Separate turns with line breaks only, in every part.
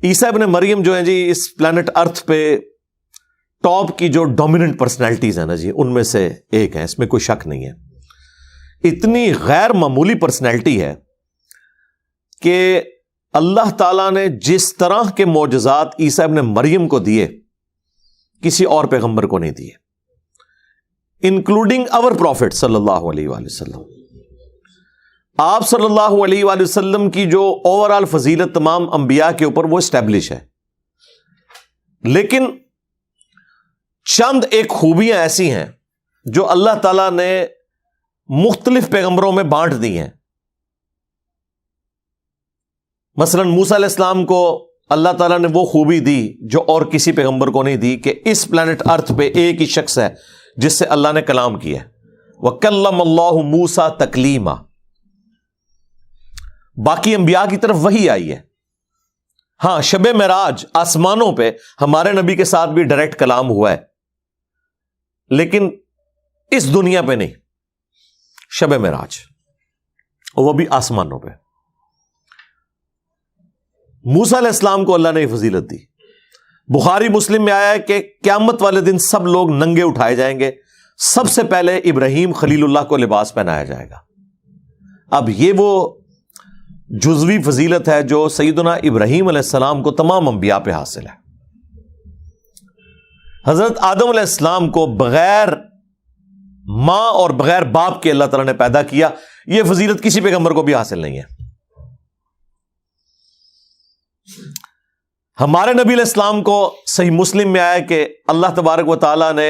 عیسیٰ ابن مریم جو ہیں جی اس پلانٹ ارتھ پہ ٹاپ کی جو ڈومیننٹ پرسنالٹیز ہیں نا جی ان میں سے ایک ہیں، اس میں کوئی شک نہیں ہے۔ اتنی غیر معمولی پرسنالٹی ہے کہ اللہ تعالیٰ نے جس طرح کے معجزات عیسیٰ ابن مریم کو دیے کسی اور پیغمبر کو نہیں دیے، انکلوڈنگ اور پروفٹ صلی اللہ علیہ وآلہ وسلم۔ آپ صلی اللہ علیہ وآلہ وسلم کی جو اوور آل فضیلت تمام انبیاء کے اوپر وہ اسٹیبلش ہے، لیکن چند ایک خوبیاں ایسی ہیں جو اللہ تعالیٰ نے مختلف پیغمبروں میں بانٹ دی ہیں۔ مثلا موسیٰ علیہ السلام کو اللہ تعالیٰ نے وہ خوبی دی جو اور کسی پیغمبر کو نہیں دی کہ اس پلانٹ ارتھ پہ ایک ہی شخص ہے جس سے اللہ نے کلام کیا، وَكَلَّمَ اللَّهُ مُوسَىٰ تَكْلِيمًا۔ باقی انبیاء کی طرف وہی آئی ہے۔ ہاں، شب معراج آسمانوں پہ ہمارے نبی کے ساتھ بھی ڈائریکٹ کلام ہوا ہے، لیکن اس دنیا پہ نہیں، شب معراج، وہ بھی آسمانوں پہ۔ موسیٰ علیہ السلام کو اللہ نے فضیلت دی۔ بخاری مسلم میں آیا ہے کہ قیامت والے دن سب لوگ ننگے اٹھائے جائیں گے، سب سے پہلے ابراہیم خلیل اللہ کو لباس پہنایا جائے گا۔ اب یہ وہ جزوی فضیلت ہے جو سیدنا ابراہیم علیہ السلام کو تمام انبیاء پہ حاصل ہے۔ حضرت آدم علیہ السلام کو بغیر ماں اور بغیر باپ کے اللہ تعالیٰ نے پیدا کیا، یہ فضیلت کسی پیغمبر کو بھی حاصل نہیں ہے۔ ہمارے نبی علیہ السلام کو صحیح مسلم میں آیا کہ اللہ تبارک و تعالیٰ نے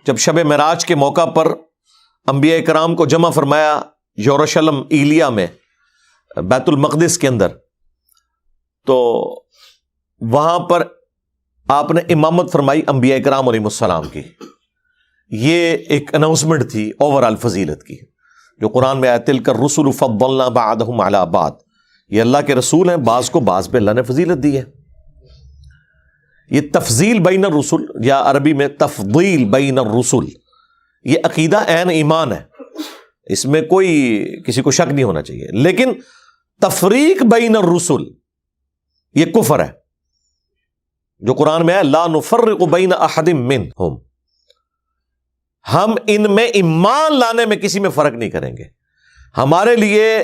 جب شب معراج کے موقع پر انبیاء کرام کو جمع فرمایا یروشلم ایلیا میں، بیت المقدس کے اندر، تو وہاں پر آپ نے امامت فرمائی انبیاء کرام علیہ السلام کی۔ یہ ایک اناؤنسمنٹ تھی اوور آل فضیلت کی جو قرآن میں آیا، تلک الرسل فضلنا بعضهم علی بعض، یہ اللہ کے رسول ہیں، بعض کو بعض پہ اللہ نے فضیلت دی ہے۔ یہ تفضیل بین الرسل یا عربی میں تفضیل بین الرسل، یہ عقیدہ عین ایمان ہے، اس میں کوئی کسی کو شک نہیں ہونا چاہیے، لیکن تفریق بین الرسل یہ کفر ہے، جو قرآن میں ہے لا نفرق بین احد منہم، ہم ان میں ایمان لانے میں کسی میں فرق نہیں کریں گے۔ ہمارے لیے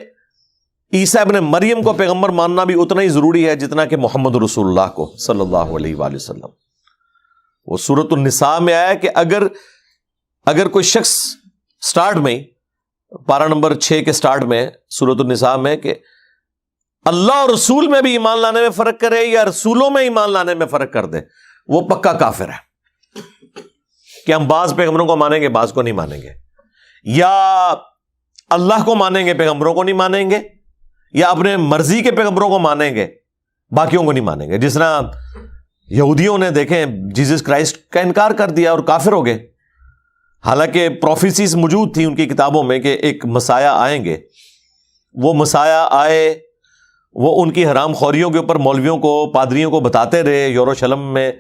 عیسیٰ ابن مریم کو پیغمبر ماننا بھی اتنا ہی ضروری ہے جتنا کہ محمد رسول اللہ کو صلی اللہ علیہ وآلہ وسلم۔ وہ سورۃ النساء میں آیا کہ اگر کوئی شخص سٹارٹ میں پارہ نمبر 6 کے سٹارٹ میں سورۃ النساء میں کہ اللہ اور رسول میں بھی ایمان لانے میں فرق کرے یا رسولوں میں ایمان لانے میں فرق کر دے، وہ پکا کافر ہے۔ کہ ہم بعض پیغمبروں کو مانیں گے، بعض کو نہیں مانیں گے، یا اللہ کو مانیں گے پیغمبروں کو نہیں مانیں گے، یا اپنے مرضی کے پیغمبروں کو مانیں گے باقیوں کو نہیں مانیں گے۔ جس طرح یہودیوں نے دیکھیں جیسس کرائسٹ کا انکار کر دیا اور کافر ہو گئے، حالانکہ پروفیسیز موجود تھی ان کی کتابوں میں کہ ایک مسیح آئیں گے۔ وہ مسیح آئے، وہ ان کی حرام خوریوں کے اوپر مولویوں کو، پادریوں کو بتاتے رہے، یروشلم میں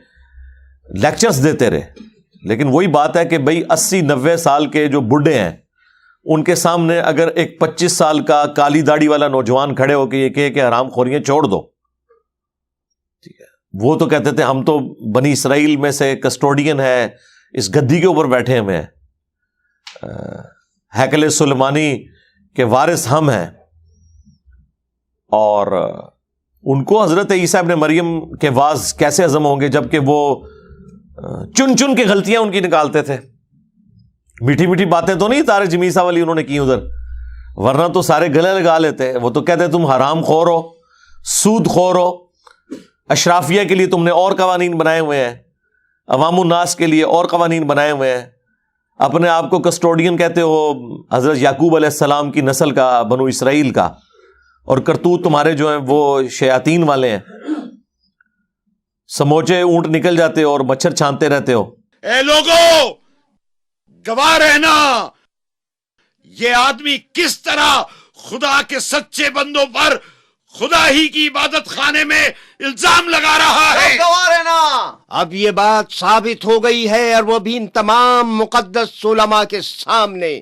لیکچرز دیتے رہے، لیکن وہی بات ہے کہ بھئی 80-90 سال کے جو بڈھے ہیں ان کے سامنے اگر ایک 25 سال کا کالی داڑھی والا نوجوان کھڑے ہو کے یہ کہے کہ حرام خوریاں چھوڑ دو، ٹھیک ہے، وہ تو کہتے تھے ہم تو بنی اسرائیل میں سے کسٹوڈین ہے، اس گدی کے اوپر بیٹھے ہوئے ہیں، ہیکل سلیمانی کے وارث ہم ہیں۔ اور ان کو حضرت عیسیٰ ابن مریم کے واز کیسے ہضم ہوں گے جبکہ وہ چن چن کے غلطیاں ان کی نکالتے تھے۔ میٹھی میٹھی باتیں تو نہیں طارق جمیسا والی انہوں نے کی ادھر، ورنہ تو سارے گلے لگا لیتے۔ وہ تو کہتے تم حرام خور ہو، سود خور ہو، اشرافیہ کے لیے تم نے اور قوانین بنائے ہوئے ہیں، عوام الناس کے لیے اور قوانین بنائے ہوئے ہیں، اپنے آپ کو کسٹوڈین کہتے ہو حضرت یعقوب علیہ السلام کی نسل کا، بنو اسرائیل کا، اور کرتوت تمہارے جو ہیں وہ شیاطین والے ہیں، سموچے اونٹ نکل جاتے ہو اور مچھر چھانتے رہتے ہو۔
اے لوگو گواہ رہنا، یہ آدمی کس طرح خدا کے سچے بندوں پر خدا ہی کی عبادت خانے میں الزام لگا رہا ہے۔
گواہ رہنا، اب یہ بات ثابت ہو گئی ہے، اور وہ بھی ان تمام مقدس علماء کے سامنے،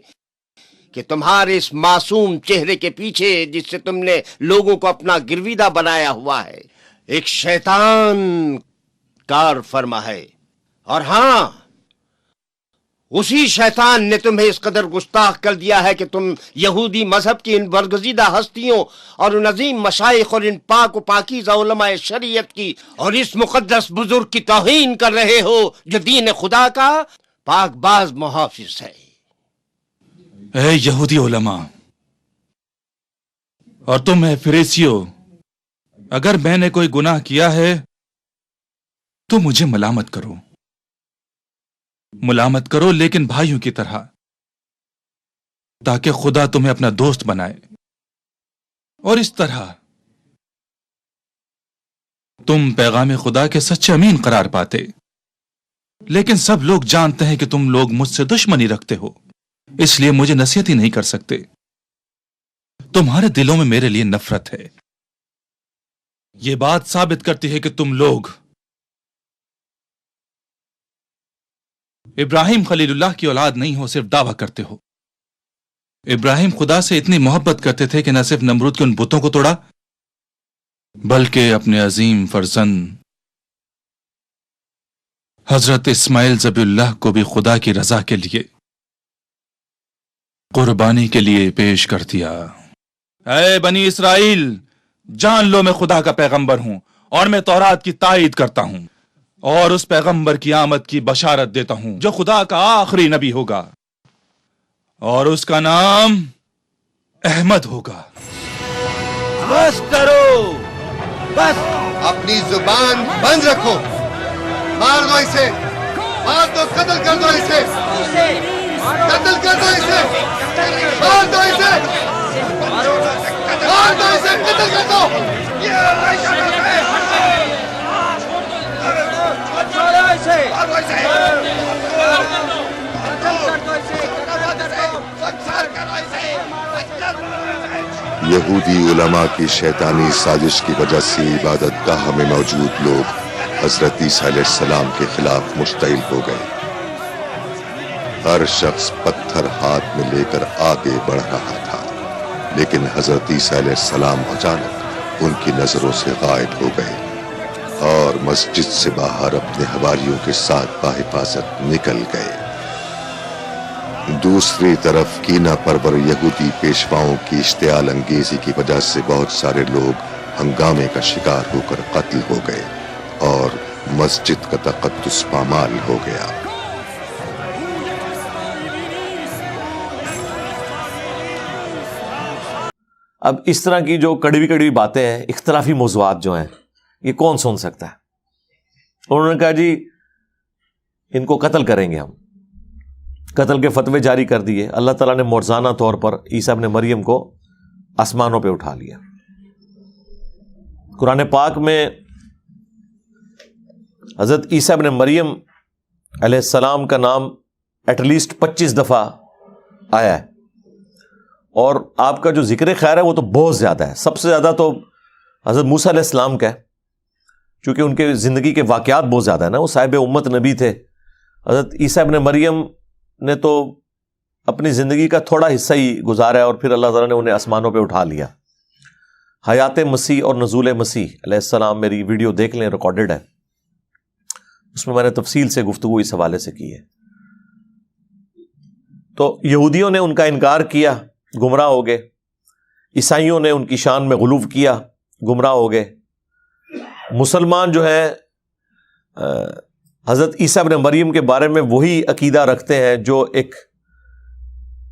کہ تمہارے اس معصوم چہرے کے پیچھے جس سے تم نے لوگوں کو اپنا گرویدہ بنایا ہوا ہے، ایک شیطان کار فرما ہے، اور ہاں اسی شیطان نے تمہیں اس قدر گستاخ کر دیا ہے کہ تم یہودی مذہب کی ان برگزیدہ ہستیوں اور ان عظیم مشائخ اور ان پاک و پاکیزہ علماء شریعت کی اور اس مقدس بزرگ کی توہین کر رہے ہو جو دین خدا کا پاک باز محافظ ہے۔
اے یہودی علماء اور تم اے فریسیو، اگر میں نے کوئی گناہ کیا ہے تو مجھے ملامت کرو، لیکن بھائیوں کی طرح، تاکہ خدا تمہیں اپنا دوست بنائے، اور اس طرح تم پیغام خدا کے سچے امین قرار پاتے۔ لیکن سب لوگ جانتے ہیں کہ تم لوگ مجھ سے دشمنی رکھتے ہو، اس لیے مجھے نصیحت ہی نہیں کر سکتے۔ تمہارے دلوں میں میرے لیے نفرت ہے۔ یہ بات ثابت کرتی ہے کہ تم لوگ ابراہیم خلیل اللہ کی اولاد نہیں ہو، صرف دعویٰ کرتے ہو۔ ابراہیم خدا سے اتنی محبت کرتے تھے کہ نہ صرف نمرود کے ان بتوں کو توڑا، بلکہ اپنے عظیم فرزند حضرت اسماعیل ذبیح اللہ کو بھی خدا کی رضا کے لیے قربانی کے لیے پیش کر دیا۔ اے بنی اسرائیل، جان لو میں خدا کا پیغمبر ہوں، اور میں تورات کی تائید کرتا ہوں، اور اس پیغمبر کی آمد کی بشارت دیتا ہوں جو خدا کا آخری نبی ہوگا، اور اس کا نام احمد ہوگا۔
بس کرو، بس اپنی زبان بند رکھو۔ مار دو اسے، مار دو، قتل کر دو اسے، قتل کر دو اسے، مار دو اسے، مار دو اسے، قتل کر دو۔
یہودی علماء کی شیطانی سازش کی وجہ سے عبادت گاہ میں موجود لوگ حضرت عیسیٰ علیہ السلام کے خلاف مشتعل ہو گئے۔ ہر شخص پتھر ہاتھ میں لے کر آگے بڑھ رہا تھا، لیکن حضرت عیسیٰ علیہ السلام اچانک ان کی نظروں سے غائب ہو گئے اور مسجد سے باہر اپنے حواریوں کے ساتھ بحفاظت نکل گئے۔ دوسری طرف کینہ پرور یہودی پیشواؤں کی اشتعال انگیزی کی وجہ سے بہت سارے لوگ ہنگامے کا شکار ہو کر قتل ہو گئے اور مسجد کا تقدس پامال ہو گیا۔
اب اس طرح کی جو کڑوی کڑوی باتیں ہیں، اختلافی موضوعات جو ہیں، یہ کون سن سکتا ہے؟ انہوں نے کہا جی ان کو قتل کریں گے، ہم قتل کے فتوے جاری کر دیے۔ اللہ تعالیٰ نے معجزانہ طور پر عیسیٰ ابن مریم کو آسمانوں پہ اٹھا لیا۔ قرآن پاک میں حضرت عیسیٰ ابن مریم علیہ السلام کا نام ایٹ لیسٹ 25 دفعہ آیا ہے، اور آپ کا جو ذکر خیر ہے وہ تو بہت زیادہ ہے۔ سب سے زیادہ تو حضرت موسیٰ علیہ السلام کا ہے، چونکہ ان کے زندگی کے واقعات بہت زیادہ ہیں نا، وہ صاحب امت نبی تھے۔ حضرت عیسیٰ ابن مریم نے تو اپنی زندگی کا تھوڑا حصہ ہی گزارا ہے، اور پھر اللہ تعالیٰ نے انہیں آسمانوں پہ اٹھا لیا۔ حیات مسیح اور نزول مسیح علیہ السلام میری ویڈیو دیکھ لیں، ریکارڈڈ ہے، اس میں نے تفصیل سے گفتگو اس حوالے سے کی ہے۔ تو یہودیوں نے ان کا انکار کیا، گمراہ ہو گئے۔ عیسائیوں نے ان کی شان میں غلو کیا، گمراہ ہو گئے۔ مسلمان جو ہیں حضرت عیسیٰ ابن مریم کے بارے میں وہی عقیدہ رکھتے ہیں جو ایک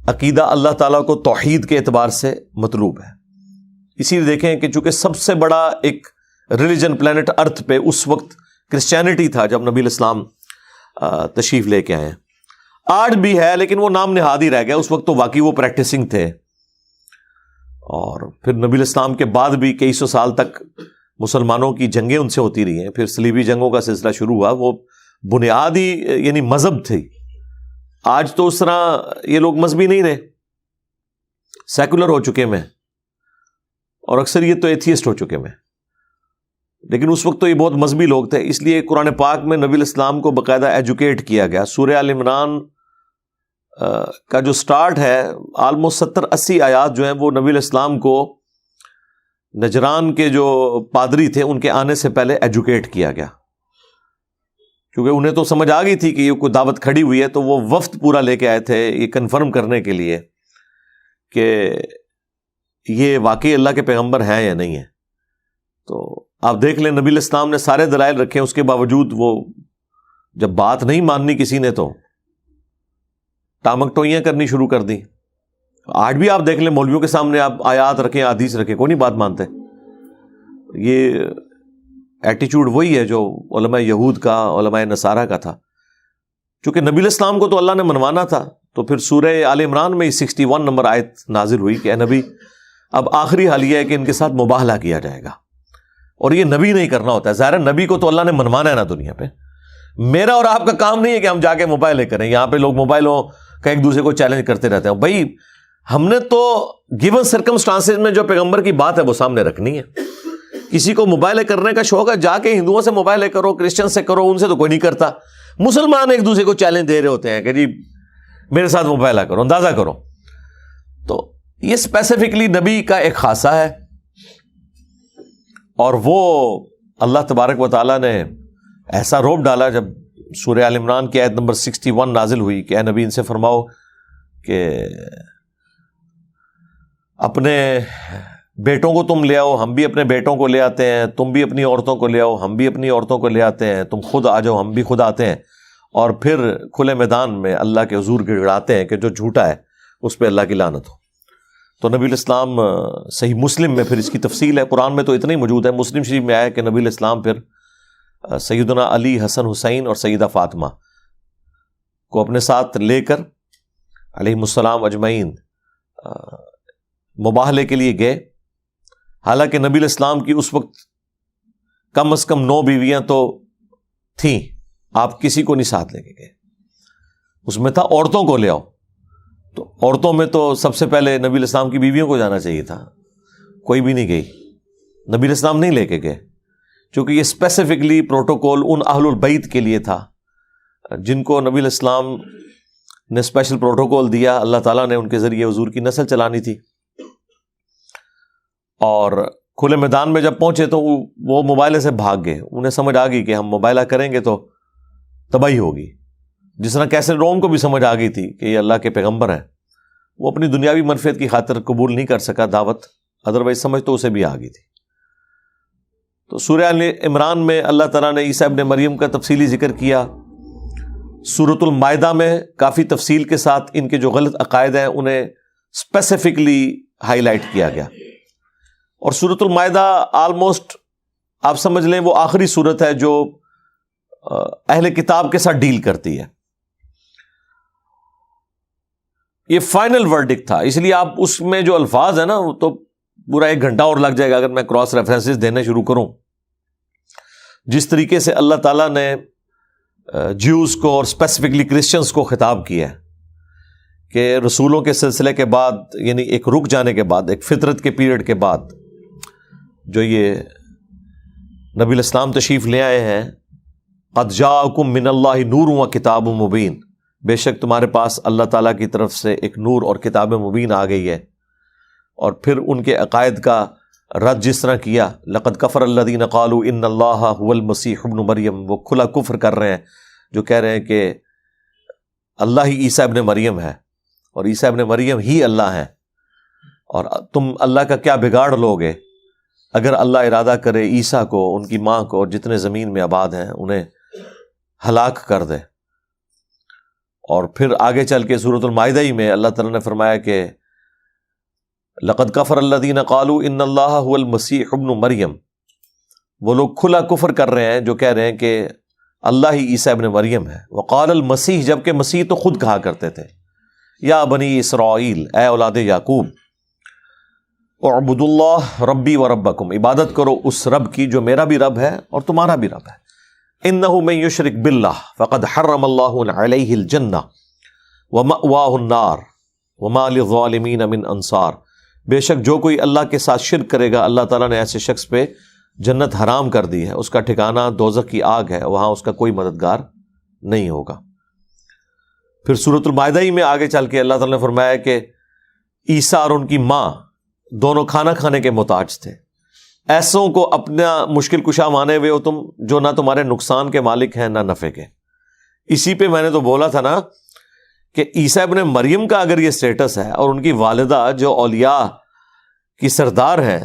عقیدہ اللہ تعالیٰ کو توحید کے اعتبار سے مطلوب ہے۔ اسی لیے دیکھیں کہ چونکہ سب سے بڑا ایک ریلیجن پلانٹ ارتھ پہ اس وقت کرسچینٹی تھا جب نبی الاسلام تشریف لے کے آئے ہیں، آج بھی ہے لیکن وہ نام نہاد ہی رہ گیا، اس وقت تو واقعی وہ پریکٹسنگ تھے۔ اور پھر نبی الاسلام کے بعد بھی کئی سو سال تک مسلمانوں کی جنگیں ان سے ہوتی رہی ہیں، پھر صلیبی جنگوں کا سلسلہ شروع ہوا، وہ بنیادی یعنی مذہب تھی۔ آج تو اس طرح یہ لوگ مذہبی نہیں رہے، سیکولر ہو چکے میں، اور اکثر یہ تو ایتھیسٹ ہو چکے میں، لیکن اس وقت تو یہ بہت مذہبی لوگ تھے۔ اس لیے قرآن پاک میں نبی الاسلام کو باقاعدہ ایجوکیٹ کیا گیا۔ سورہ آل عمران کا جو سٹارٹ ہے، آلموسٹ 70-80 آیات جو ہیں وہ نبی الاسلام کو نجران کے جو پادری تھے ان کے آنے سے پہلے ایجوکیٹ کیا گیا، کیونکہ انہیں تو سمجھ آ گئی تھی کہ یہ کوئی دعوت کھڑی ہوئی ہے، تو وہ وفد پورا لے کے آئے تھے یہ کنفرم کرنے کے لیے کہ یہ واقعی اللہ کے پیغمبر ہیں یا نہیں ہیں۔ تو آپ دیکھ لیں نبی علیہ السلام نے سارے دلائل رکھے، اس کے باوجود وہ جب بات نہیں ماننی کسی نے تو ٹامک ٹوئیاں کرنی شروع کر دی۔ آج بھی آپ دیکھ لیں مولویوں کے سامنے آپ آیات رکھیں، حدیث رکھیں، کوئی نہیں بات مانتے۔ یہ ایٹیچیوڈ وہی ہے جو علماء یہود کا، علماء نصارہ کا تھا۔ چونکہ نبی علیہ السلام کو تو اللہ نے منوانا تھا، تو پھر سورہ آل عمران میں 61 نمبر آیت نازل ہوئی کہ اے نبی اب آخری حال یہ ہے کہ ان کے ساتھ مباہلہ کیا جائے گا، اور یہ نبی نہیں کرنا ہوتا ہے۔ ظاہر ہے نبی کو تو اللہ نے منوانا ہے نا دنیا پہ۔ میرا اور آپ کا کام نہیں ہے کہ ہم جا کے مباہلے کریں، یہاں پہ لوگ موبائلوں کا ایک دوسرے کو چیلنج کرتے رہتے ہیں۔ بھائی ہم نے تو گیون سرکمسٹانسز میں جو پیغمبر کی بات ہے وہ سامنے رکھنی ہے۔ کسی کو مباہلے کرنے کا شوق ہے، جا کے ہندوؤں سے مباہلے کرو، کرسچن سے کرو، ان سے تو کوئی نہیں کرتا۔ مسلمان ایک دوسرے کو چیلنج دے رہے ہوتے ہیں کہ جی میرے ساتھ مباہلہ کرو، اندازہ کرو۔ تو یہ اسپیسیفکلی نبی کا ایک خاصہ ہے، اور وہ اللہ تبارک و تعالیٰ نے ایسا روب ڈالا جب سورہ آل عمران کی آیت نمبر 61 نازل ہوئی کہ اے نبی ان سے فرماؤ کہ اپنے بیٹوں کو تم لے آؤ، ہم بھی اپنے بیٹوں کو لے آتے ہیں، تم بھی اپنی عورتوں کو لے آؤ، ہم بھی اپنی عورتوں کو لے آتے ہیں، تم خود آ جاؤ، ہم بھی خود آتے ہیں، اور پھر کھلے میدان میں اللہ کے حضور گڑگڑاتے ہیں کہ جو جھوٹا ہے اس پہ اللہ کی لعنت ہو۔ تو نبی علیہ السلام صحیح مسلم میں پھر اس کی تفصیل ہے، قرآن میں تو اتنا ہی موجود ہے، مسلم شریف میں آیا کہ نبی علیہ السلام پھر سیدنا علی، حسن، حسین اور سیدہ فاطمہ کو اپنے ساتھ لے کر علیہم السلام اجمعین مباہلے کے لیے گئے۔ حالانکہ نبی علیہ السلام کی اس وقت کم از کم 9 بیویاں تو تھیں، آپ کسی کو نہیں ساتھ لے کے گئے۔ اس میں تھا عورتوں کو لے آؤ، تو عورتوں میں تو سب سے پہلے نبی علیہ السلام کی بیویوں کو جانا چاہیے تھا، کوئی بھی نہیں گئی، نبی علیہ السلام نہیں لے کے گئے، چونکہ یہ اسپیسیفکلی پروٹوکول ان اہل البیت کے لیے تھا جن کو نبی علیہ السلام نے اسپیشل پروٹوکول دیا، اللہ تعالیٰ نے ان کے ذریعے حضور کی نسل چلانی تھی۔ اور کھلے میدان میں جب پہنچے تو وہ مباہلے سے بھاگ گئے، انہیں سمجھ آ گئی کہ ہم مباہلہ کریں گے تو تباہی ہوگی، جس طرح کیسے روم کو بھی سمجھ آ گئی تھی کہ یہ اللہ کے پیغمبر ہیں۔ وہ اپنی دنیاوی منفعت کی خاطر قبول نہیں کر سکا دعوت، ادروائز سمجھ تو اسے بھی آ گئی تھی۔ تو سورہ آل عمران میں اللہ تعالیٰ نے عیسیٰ ابن مریم کا تفصیلی ذکر کیا، سورۃ المائدہ میں کافی تفصیل کے ساتھ ان کے جو غلط عقائد ہیں انہیں اسپیسیفکلی ہائی لائٹ کیا گیا۔ اور سورۃ المائدہ آلموسٹ آپ سمجھ لیں وہ آخری سورت ہے جو اہل کتاب کے ساتھ ڈیل کرتی ہے، یہ فائنل ورڈکٹ تھا، اس لیے آپ اس میں جو الفاظ ہیں نا وہ تو پورا 1 گھنٹہ اور لگ جائے گا اگر میں کراس ریفرنسز دینے شروع کروں۔ جس طریقے سے اللہ تعالیٰ نے جیوز کو اور اسپیسیفکلی کرسچنس کو خطاب کیا ہے کہ رسولوں کے سلسلے کے بعد، یعنی ایک رک جانے کے بعد، ایک فطرت کے پیریڈ کے بعد جو یہ نبی علیہ السلام تشریف لے آئے ہیں، قد جاءکم من اللہ نور و کتاب مبین، بے شک تمہارے پاس اللہ تعالیٰ کی طرف سے ایک نور اور کتاب مبین آ گئی ہے۔ اور پھر ان کے عقائد کا رد جس طرح کیا، لقد کفر الذین قالوا ان اللہ هو المسیح ابن مریم، وہ کھلا کفر کر رہے ہیں جو کہہ رہے ہیں کہ اللہ ہی عیسیٰ ابن مریم ہے اور عیسیٰ ابن مریم ہی اللہ ہے، اور تم اللہ کا کیا بگاڑ لوگے اگر اللہ ارادہ کرے عیسیٰ کو، ان کی ماں کو اور جتنے زمین میں آباد ہیں انہیں ہلاک کر دے۔ اور پھر آگے چل کے سورۃ المائدہ ہی میں اللہ تعالیٰ نے فرمایا کہ لقد کفر الذین قالوا ان اللہ هو المسیح ابن مریم، وہ لوگ کھلا کفر کر رہے ہیں جو کہہ رہے ہیں کہ اللہ ہی عیسیٰ ابن مریم ہے۔ وقال المسیح، جبکہ مسیح تو خود کہا کرتے تھے یا بنی اسرائیل، اے اولاد یعقوب، اعبدوا اللہ ربی و ربکم، عبادت کرو اس رب کی جو میرا بھی رب ہے اور تمہارا بھی رب ہے۔ انہ من یشرک باللہ فقد حرم اللہ علیہ الجنہ ومأواہ النار وما للظالمین من انصار، بے شک جو کوئی اللہ کے ساتھ شرک کرے گا اللہ تعالیٰ نے ایسے شخص پہ جنت حرام کر دی ہے، اس کا ٹھکانہ دوزخ کی آگ ہے، وہاں اس کا کوئی مددگار نہیں ہوگا۔ پھر سورۃ المائدہ ہی میں آگے چل کے اللہ تعالیٰ نے فرمایا کہ عیسیٰ اور ان کی ماں دونوں کھانا کھانے کے محتاج تھے، ایسوں کو اپنا مشکل کشا مانے ہوئے ہو تم، جو نہ تمہارے نقصان کے مالک ہیں نہ نفع کے. اسی پہ میں نے تو بولا تھا نا کہ عیسیٰ ابن مریم کا اگر یہ سٹیٹس ہے، اور ان کی والدہ جو اولیاء کی سردار ہیں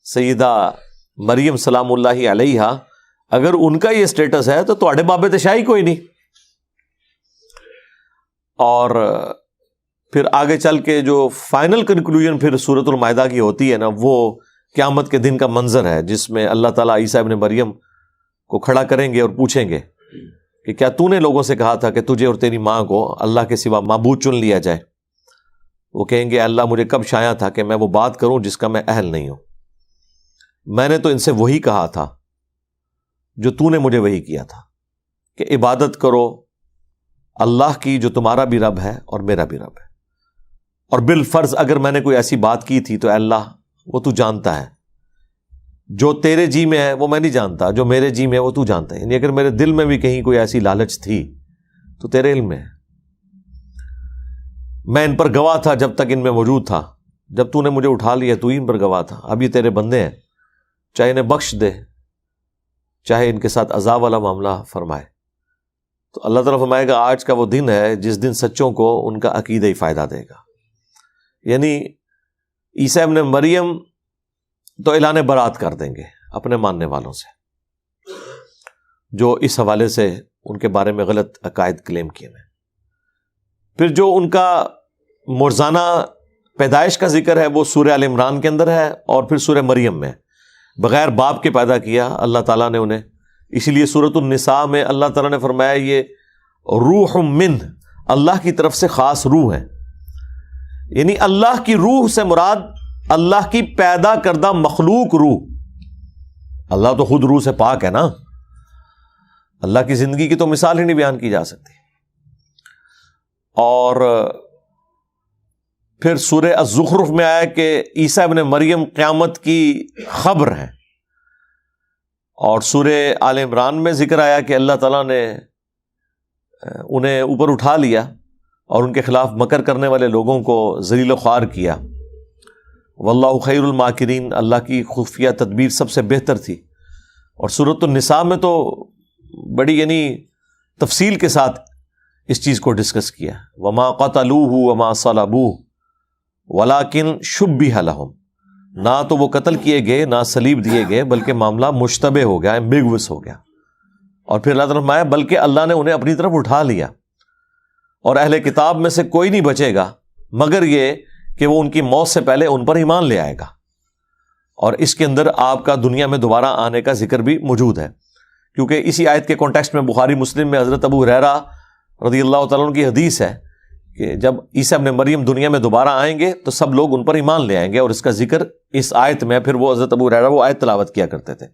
سیدہ مریم سلام اللہ علیہا، اگر ان کا یہ سٹیٹس ہے تو تواڈے بابے تے شاہی کوئی نہیں. اور پھر آگے چل کے جو فائنل کنکلوژن پھر سورۃ المائدہ کی ہوتی ہے نا، وہ قیامت کے دن کا منظر ہے، جس میں اللہ تعالیٰ عیسیٰ ابن مریم کو کھڑا کریں گے اور پوچھیں گے کہ کیا تو نے لوگوں سے کہا تھا کہ تجھے اور تیری ماں کو اللہ کے سوا معبود چن لیا جائے؟ وہ کہیں گے اللہ مجھے کب شایع تھا کہ میں وہ بات کروں جس کا میں اہل نہیں ہوں. میں نے تو ان سے وہی کہا تھا جو تو نے مجھے وہی کیا تھا کہ عبادت کرو اللہ کی جو تمہارا بھی رب ہے اور میرا بھی رب ہے. اور بالفرض اگر میں نے کوئی ایسی بات کی تھی تو اے اللہ وہ تو جانتا ہے، جو تیرے جی میں ہے وہ میں نہیں جانتا، جو میرے جی میں ہے وہ تو جانتا ہے. یعنی اگر میرے دل میں بھی کہیں کوئی ایسی لالچ تھی تو تیرے علم میں ہے. میں ان پر گواہ تھا جب تک ان میں موجود تھا، جب تو نے مجھے اٹھا لیا تو ہی ان پر گواہ تھا. اب یہ تیرے بندے ہیں، چاہے انہیں بخش دے چاہے ان کے ساتھ عذاب والا معاملہ فرمائے. تو اللہ تعالیٰ فرمائے گا آج کا وہ دن ہے جس دن سچوں کو ان کا عقیدہ ہی فائدہ دے گا. یعنی عیسیٰ ابن مریم تو اعلان برات کر دیں گے اپنے ماننے والوں سے جو اس حوالے سے ان کے بارے میں غلط عقائد کلیم کیے ہیں. پھر جو ان کا مرزانہ پیدائش کا ذکر ہے وہ سورہ آل عمران کے اندر ہے، اور پھر سورہ مریم میں بغیر باپ کے پیدا کیا اللہ تعالیٰ نے انہیں. اسی لیے سورۃ النساء میں اللہ تعالیٰ نے فرمایا یہ روح من، اللہ کی طرف سے خاص روح ہے. یعنی اللہ کی روح سے مراد اللہ کی پیدا کردہ مخلوق روح. اللہ تو خود روح سے پاک ہے نا، اللہ کی زندگی کی تو مثال ہی نہیں بیان کی جا سکتی. اور پھر سورہ الزخرف میں آیا کہ عیسیٰ ابن مریم قیامت کی خبر ہے. اور سورہ آل عمران میں ذکر آیا کہ اللہ تعالیٰ نے انہیں اوپر اٹھا لیا اور ان کے خلاف مکر کرنے والے لوگوں کو ذلیل و خوار کیا. واللہ خیر الماکرین، اللہ کی خفیہ تدبیر سب سے بہتر تھی. اور سورۃ النساء میں تو بڑی یعنی تفصیل کے ساتھ اس چیز کو ڈسکس کیا. وما قتلوہ وما صلبوہ ولکن شبہ لہم، نہ تو وہ قتل کیے گئے نہ صلیب دیے گئے بلکہ معاملہ مشتبہ ہو گیا، ایمبیگوس ہو گیا. اور پھر اللہ تعالیٰ فرمایا بلکہ اللہ نے انہیں اپنی طرف اٹھا لیا، اور اہل کتاب میں سے کوئی نہیں بچے گا مگر یہ کہ وہ ان کی موت سے پہلے ان پر ایمان لے آئے گا. اور اس کے اندر آپ کا دنیا میں دوبارہ آنے کا ذکر بھی موجود ہے، کیونکہ اسی آیت کے کانٹیکسٹ میں بخاری مسلم میں حضرت ابو ہریرہ رضی اللہ تعالیٰ عنہ کی حدیث ہے کہ جب عیسیٰ ابن مریم دنیا میں دوبارہ آئیں گے تو سب لوگ ان پر ایمان لے آئیں گے. اور اس کا ذکر اس آیت میں پھر وہ حضرت ابو ہریرہ وہ آیت تلاوت کیا کرتے تھے.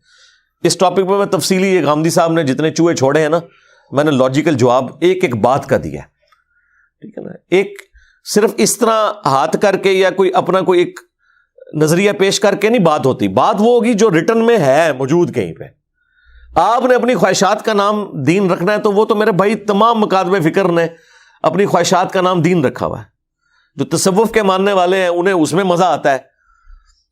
اس ٹاپک پہ میں تفصیلی یہ غامدی صاحب نے جتنے چوہے چھوڑے ہیں نا، میں نے لاجیکل جواب ایک ایک بات کا دیا ہے، ٹھیک ہے نا. ایک صرف اس طرح ہاتھ کر کے یا کوئی اپنا کوئی ایک نظریہ پیش کر کے نہیں بات ہوتی. بات وہ ہوگی جو ریٹن میں ہے موجود کہیں پہ. آپ نے اپنی خواہشات کا نام دین رکھنا ہے تو وہ تو میرے بھائی تمام مکاتب فکر نے اپنی خواہشات کا نام دین رکھا ہوا ہے. جو تصوف کے ماننے والے ہیں انہیں اس میں مزہ آتا ہے،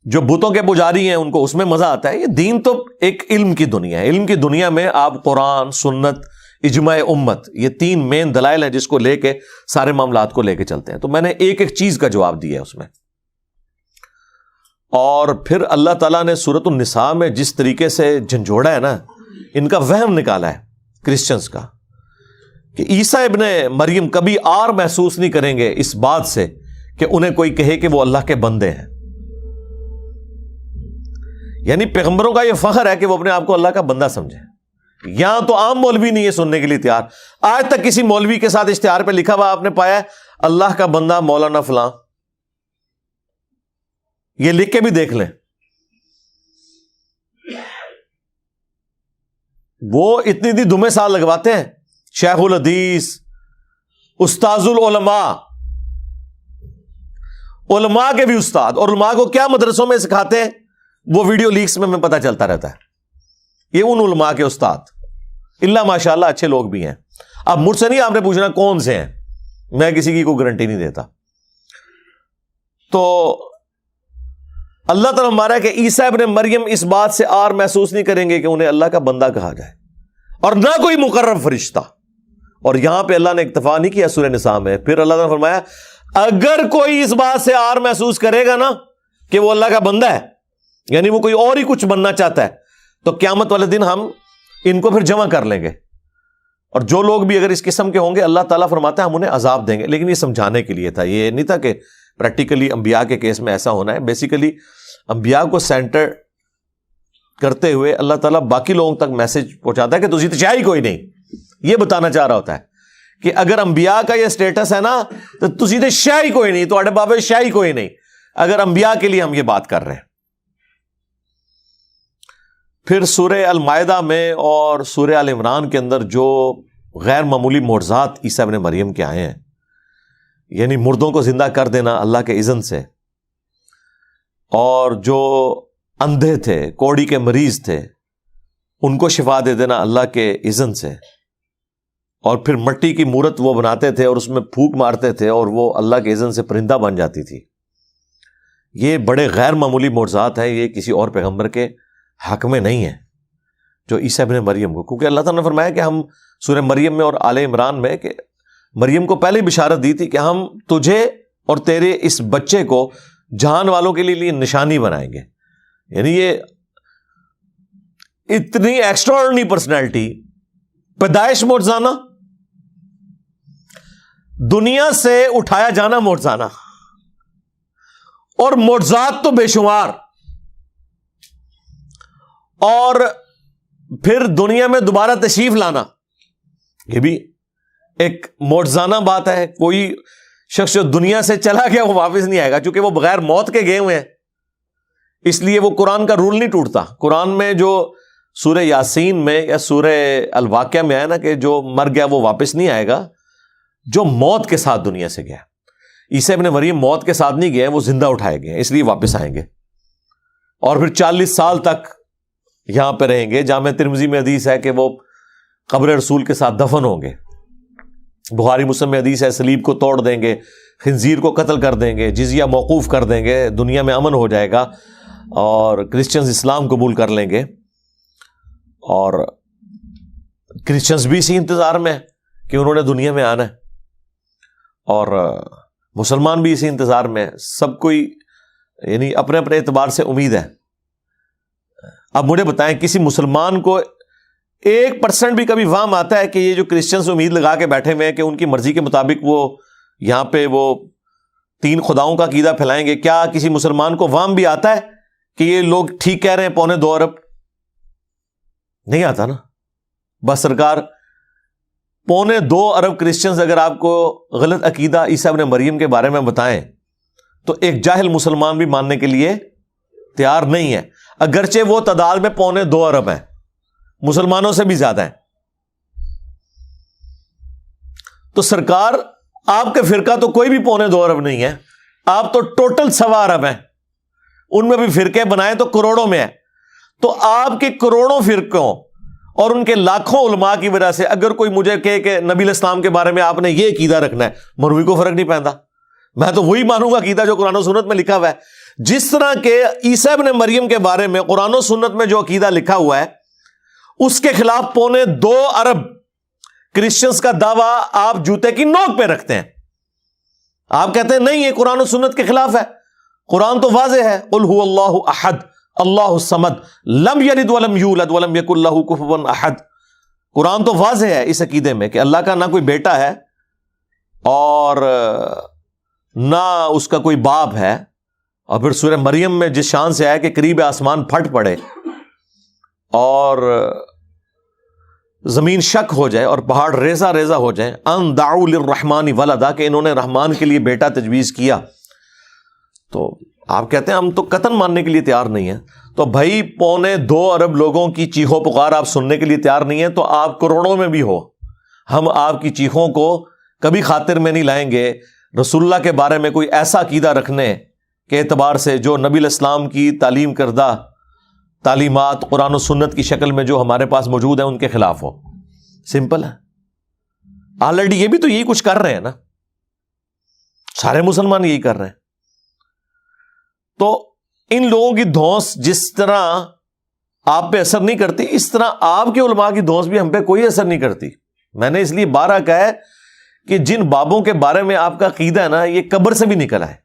جو بتوں کے پجاری ہیں ان کو اس میں مزہ آتا ہے. یہ دین تو ایک علم کی دنیا ہے. علم کی دنیا میں آپ قرآن، سنت، اجماع امت، یہ تین مین دلائل ہیں جس کو لے کے سارے معاملات کو لے کے چلتے ہیں. تو میں نے ایک ایک چیز کا جواب دیا ہے اس میں. اور پھر اللہ تعالیٰ نے سورۃ النساء میں جس طریقے سے جھنجھوڑا ہے نا، ان کا وہم نکالا ہے کرسچنز کا کہ عیسیٰ ابن مریم کبھی آر محسوس نہیں کریں گے اس بات سے کہ انہیں کوئی کہے کہ وہ اللہ کے بندے ہیں. یعنی پیغمبروں کا یہ فخر ہے کہ وہ اپنے آپ کو اللہ کا بندہ سمجھے. یہاں تو عام مولوی نہیں ہے سننے کے لیے تیار. آج تک کسی مولوی کے ساتھ اشتہار پہ لکھا ہوا آپ نے پایا ہے اللہ کا بندہ مولانا فلاں؟ یہ لکھ کے بھی دیکھ لیں. وہ اتنی دمے سال لگواتے ہیں، شیخ الحدیث، استاذ العلماء، علماء کے بھی استاد. اور علماء کو کیا مدرسوں میں سکھاتے ہیں وہ ویڈیو لیکس میں پتہ چلتا رہتا ہے. یہ ان علماء کے استاد اللہ ماشاءاللہ اچھے لوگ بھی ہیں. اب مجھ سے نہیں آپ نے پوچھنا کون سے ہیں، میں کسی کی کوئی گارنٹی نہیں دیتا. تو اللہ تعالیٰ ہمارا ہے کہ عیسیٰ ابن مریم اس بات سے آر محسوس نہیں کریں گے کہ انہیں اللہ کا بندہ کہا جائے، اور نہ کوئی مقرر فرشتہ. اور یہاں پہ اللہ نے اکتفا نہیں کیا سورہ نساء میں، پھر اللہ تعالیٰ نے فرمایا اگر کوئی اس بات سے آر محسوس کرے گا نا کہ وہ اللہ کا بندہ ہے، یعنی وہ کوئی اور ہی کچھ بننا چاہتا ہے، تو قیامت والے دن ہم ان کو پھر جمع کر لیں گے. اور جو لوگ بھی اگر اس قسم کے ہوں گے اللہ تعالیٰ فرماتا ہے ہم انہیں عذاب دیں گے. لیکن یہ سمجھانے کے لیے تھا، یہ نہیں تھا کہ پریکٹیکلی انبیاء کے کیس میں ایسا ہونا ہے. بیسیکلی انبیاء کو سینٹر کرتے ہوئے اللہ تعالیٰ باقی لوگوں تک میسج پہنچاتا ہے کہ تجھے تو شاہی کوئی نہیں. یہ بتانا چاہ رہا ہوتا ہے کہ اگر انبیاء کا یہ سٹیٹس ہے نا تو تجھے تو شاہی کوئی نہیں، تو اڑے بابے شاہی کوئی نہیں، اگر انبیاء کے لیے ہم یہ بات کر رہے ہیں. پھر سورہ المائدہ میں اور سورہ آل عمران کے اندر جو غیر معمولی معجزات عیسیٰ ابن مریم کے آئے ہیں، یعنی مردوں کو زندہ کر دینا اللہ کے اذن سے، اور جو اندھے تھے، کوڑی کے مریض تھے، ان کو شفا دے دینا اللہ کے اذن سے، اور پھر مٹی کی مورت وہ بناتے تھے اور اس میں پھونک مارتے تھے اور وہ اللہ کے اذن سے پرندہ بن جاتی تھی. یہ بڑے غیر معمولی معجزات ہیں، یہ کسی اور پیغمبر کے حق میں نہیں ہے جو عیسیٰ ابن مریم کو، کیونکہ اللہ تعالیٰ نے فرمایا کہ ہم سورہ مریم میں اور آل عمران میں کہ مریم کو پہلے بشارت دی تھی کہ ہم تجھے اور تیرے اس بچے کو جہان والوں کے لیے نشانی بنائیں گے. یعنی یہ اتنی ایکسٹراڈنری پرسنالٹی، پیدائش معجزانہ، دنیا سے اٹھایا جانا معجزانہ، اور معجزات تو بے شمار، اور پھر دنیا میں دوبارہ تشریف لانا، یہ بھی ایک معجزانہ بات ہے. کوئی شخص جو دنیا سے چلا گیا وہ واپس نہیں آئے گا، چونکہ وہ بغیر موت کے گئے ہوئے ہیں، اس لیے وہ قرآن کا رول نہیں ٹوٹتا. قرآن میں جو سورہ یاسین میں یا سورہ الواقعہ میں آیا نا کہ جو مر گیا وہ واپس نہیں آئے گا، جو موت کے ساتھ دنیا سے گیا. عیسیٰ ابن مریم موت کے ساتھ نہیں گئے، وہ زندہ اٹھائے گئے، اس لیے واپس آئیں گے، اور پھر 40 سال تک یہاں پہ رہیں گے. جامع ترمذی میں حدیث ہے کہ وہ قبر رسول کے ساتھ دفن ہوں گے. بخاری مسلم میں حدیث ہے صلیب کو توڑ دیں گے، خنزیر کو قتل کر دیں گے، جزیہ موقوف کر دیں گے، دنیا میں امن ہو جائے گا، اور کرسچنز اسلام قبول کر لیں گے. اور کرسچنز بھی اسی انتظار میں کہ انہوں نے دنیا میں آنا ہے، اور مسلمان بھی اسی انتظار میں. سب کوئی یعنی اپنے اپنے اعتبار سے امید ہے. اب مجھے بتائیں کسی مسلمان کو 1% بھی کبھی وہم آتا ہے کہ یہ جو کرسچنز امید لگا کے بیٹھے ہوئے ہیں کہ ان کی مرضی کے مطابق وہ یہاں پہ وہ 3 خداؤں کا عقیدہ پھیلائیں گے؟ کیا کسی مسلمان کو وہم بھی آتا ہے کہ یہ لوگ ٹھیک کہہ رہے ہیں 2.25 ارب؟ نہیں آتا نا. بس سرکار 2.25 ارب کرسچنز اگر آپ کو غلط عقیدہ عیسیٰ ابن مریم کے بارے میں بتائیں تو ایک جاہل مسلمان بھی ماننے کے لیے تیار نہیں ہے، اگرچہ وہ تعداد میں 2.25 ارب ہیں، مسلمانوں سے بھی زیادہ ہیں. تو سرکار آپ کے فرقہ تو کوئی بھی 2.25 ارب نہیں ہے، آپ تو ٹوٹل 1.25 ارب ہیں، ان میں بھی فرقے بنائے تو کروڑوں میں ہے. تو آپ کے کروڑوں فرقوں اور ان کے لاکھوں علماء کی وجہ سے اگر کوئی مجھے کہے کہ نبی الاسلام کے بارے میں آپ نے یہ عقیدہ رکھنا ہے، مروی کو فرق نہیں پہنتا. میں تو وہی مانوں گا عقیدہ جو قرآن و سنت میں لکھا ہوا ہے. جس طرح کہ عیسیٰ ابن مریم کے بارے میں قرآن و سنت میں جو عقیدہ لکھا ہوا ہے اس کے خلاف 2.25 ارب کرسچنز کا دعویٰ آپ جوتے کی نوک پہ رکھتے ہیں. آپ کہتے ہیں نہیں یہ قرآن و سنت کے خلاف ہے. قرآن تو واضح ہے، قل هو اللہ احد اللہ الصمد لم یلد ولم یولد ولم یکن لہ کفوا احد. قرآن تو واضح ہے اس عقیدے میں کہ اللہ کا نہ کوئی بیٹا ہے اور نہ اس کا کوئی باپ ہے. اور پھر سورہ مریم میں جس شان سے آیا کہ قریب آسمان پھٹ پڑے اور زمین شک ہو جائے اور پہاڑ ریزہ ریزہ ہو جائیں، ان دعوا للرحمن ولدا، کہ انہوں نے رحمان کے لیے بیٹا تجویز کیا. تو آپ کہتے ہیں ہم تو قطعاً ماننے کے لیے تیار نہیں ہیں. تو بھائی 2.25 ارب لوگوں کی چیخو پکار آپ سننے کے لیے تیار نہیں ہیں تو آپ کروڑوں میں بھی ہو، ہم آپ کی چیخوں کو کبھی خاطر میں نہیں لائیں گے. رسول اللہ کے بارے میں کوئی ایسا عقیدہ رکھنے کے اعتبار سے جو نبی الاسلام کی تعلیم کردہ تعلیمات قرآن و سنت کی شکل میں جو ہمارے پاس موجود ہیں ان کے خلاف ہو. سمپل ہے. آلریڈی یہ بھی تو یہی کچھ کر رہے ہیں نا، سارے مسلمان یہی کر رہے ہیں. تو ان لوگوں کی دھونس جس طرح آپ پہ اثر نہیں کرتی، اس طرح آپ کے علماء کی دھونس بھی ہم پہ کوئی اثر نہیں کرتی. میں نے اس لیے بارہ کہا ہے کہ جن بابوں کے بارے میں آپ کا عقیدہ ہے نا، یہ قبر سے بھی نکلا ہے،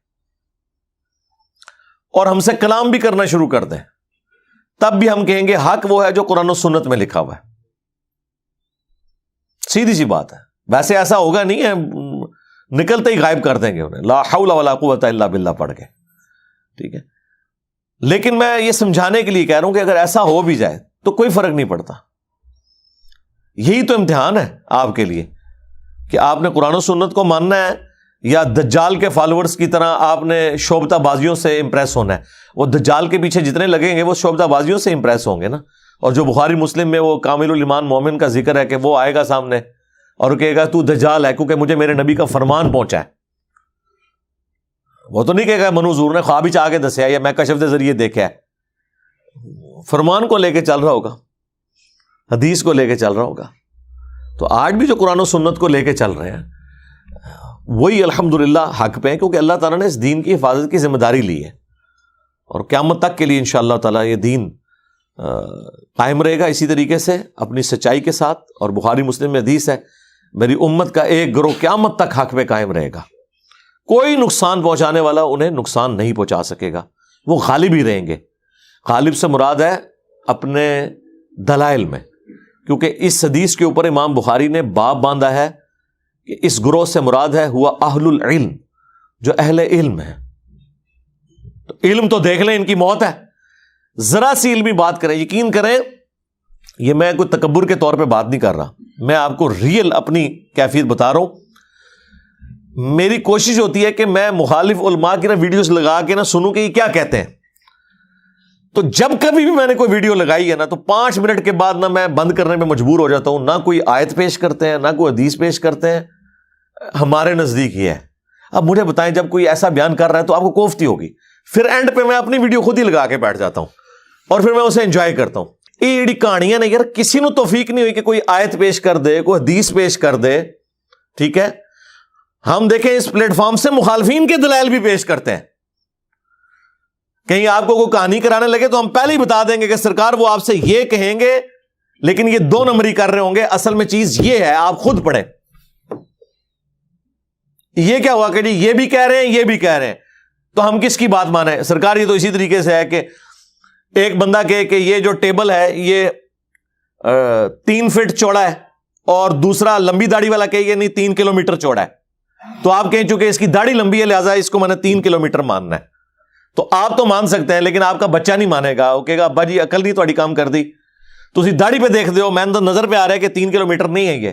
اور ہم سے کلام بھی کرنا شروع کر دیں، تب بھی ہم کہیں گے حق وہ ہے جو قرآن و سنت میں لکھا ہوا ہے. سیدھی سی بات ہے. ویسے ایسا ہوگا نہیں ہے، نکلتے ہی غائب کر دیں گے انہیں، لا حول ولا قوت الا باللہ پڑھ کے. ٹھیک ہے، لیکن میں یہ سمجھانے کے لیے کہہ رہا ہوں کہ اگر ایسا ہو بھی جائے تو کوئی فرق نہیں پڑتا. یہی تو امتحان ہے آپ کے لیے کہ آپ نے قرآن و سنت کو ماننا ہے یا دجال کے فالوورز کی طرح آپ نے شعبدہ بازیوں سے امپریس ہونا ہے. وہ دجال کے پیچھے جتنے لگیں گے وہ شعبدہ بازیوں سے امپریس ہوں گے نا. اور جو بخاری مسلم میں وہ کامل الایمان مومن کا ذکر ہے کہ وہ آئے گا سامنے اور کہے گا تو دجال ہے کیونکہ مجھے میرے نبی کا فرمان پہنچا ہے. وہ تو نہیں کہے گا منو حضور نے خواب ہی آ کے دسیا یا میں کشف کے ذریعے دیکھا ہے. فرمان کو لے کے چل رہا ہوگا، حدیث کو لے کے چل رہا ہوگا. تو آج بھی جو قرآن و سنت کو لے کے چل رہے ہیں وہی الحمدللہ حق پہ ہیں، کیونکہ اللہ تعالیٰ نے اس دین کی حفاظت کی ذمہ داری لی ہے، اور قیامت تک کے لیے انشاءاللہ تعالیٰ یہ دین قائم رہے گا اسی طریقے سے اپنی سچائی کے ساتھ. اور بخاری مسلم میں حدیث ہے میری امت کا ایک گروہ قیامت تک حق پہ قائم رہے گا، کوئی نقصان پہنچانے والا انہیں نقصان نہیں پہنچا سکے گا، وہ غالب ہی رہیں گے. غالب سے مراد ہے اپنے دلائل میں، کیونکہ اس حدیث کے اوپر امام بخاری نے باب باندھا ہے کہ اس گروہ سے مراد ہے ہوا اہل العلم، جو اہل علم ہے. تو علم تو دیکھ لیں ان کی موت ہے، ذرا سی علمی بات کریں. یقین کریں یہ میں کوئی تکبر کے طور پہ بات نہیں کر رہا، میں آپ کو ریئل اپنی کیفیت بتا رہا ہوں. میری کوشش ہوتی ہے کہ میں مخالف علماء کی نا ویڈیوز لگا کے نا سنوں کہ یہ کیا کہتے ہیں. تو جب کبھی بھی میں نے کوئی ویڈیو لگائی ہے نا تو 5 منٹ کے بعد نہ میں بند کرنے میں مجبور ہو جاتا ہوں. نہ کوئی آیت پیش کرتے ہیں، نہ کوئی حدیث پیش کرتے ہیں. ہمارے نزدیک یہ ہے. اب مجھے بتائیں جب کوئی ایسا بیان کر رہا ہے تو آپ کو کوفتی ہوگی، پھر اینڈ پہ میں اپنی ویڈیو خود ہی لگا کے بیٹھ جاتا ہوں اور پھر میں اسے انجوائے کرتا ہوں. یہ ایڑی کہانیاں نہیں یار، کسی نے توفیق نہیں ہوئی کہ کوئی آیت پیش کر دے، کوئی حدیث پیش کر دے. ٹھیک ہے، ہم دیکھیں اس پلیٹ فارم سے مخالفین کے دلائل بھی پیش کرتے ہیں. کہیں آپ کو کوئی کہانی کرانے لگے تو ہم پہلے ہی بتا دیں گے کہ سرکار وہ آپ سے یہ کہیں گے لیکن یہ 2 نمبری کر رہے ہوں گے، اصل میں چیز یہ ہے، آپ خود پڑھیں. یہ کیا ہوا کہ جی یہ بھی کہہ رہے ہیں یہ بھی کہہ رہے ہیں، تو ہم کس کی بات مانیں؟ سرکار یہ تو اسی طریقے سے ہے کہ ایک بندہ کہے کہ یہ جو ٹیبل ہے یہ 3 فٹ چوڑا ہے، اور دوسرا لمبی داڑھی والا کہے یہ نہیں 3 کلومیٹر چوڑا ہے. تو آپ کہیں چونکہ اس کی داڑھی لمبی ہے لہٰذا اس کو میں نے 3 کلومیٹر ماننا ہے. تو آپ تو مان سکتے ہیں لیکن آپ کا بچہ نہیں مانے گا. وہ کہے گا ابا جی عقل نہیں تھوڑی کام کر دی، تسی داڑھی پہ دیکھ دے ہو، میں تو نظر پہ آ رہا ہے کہ 3 کلومیٹر نہیں ہے یہ.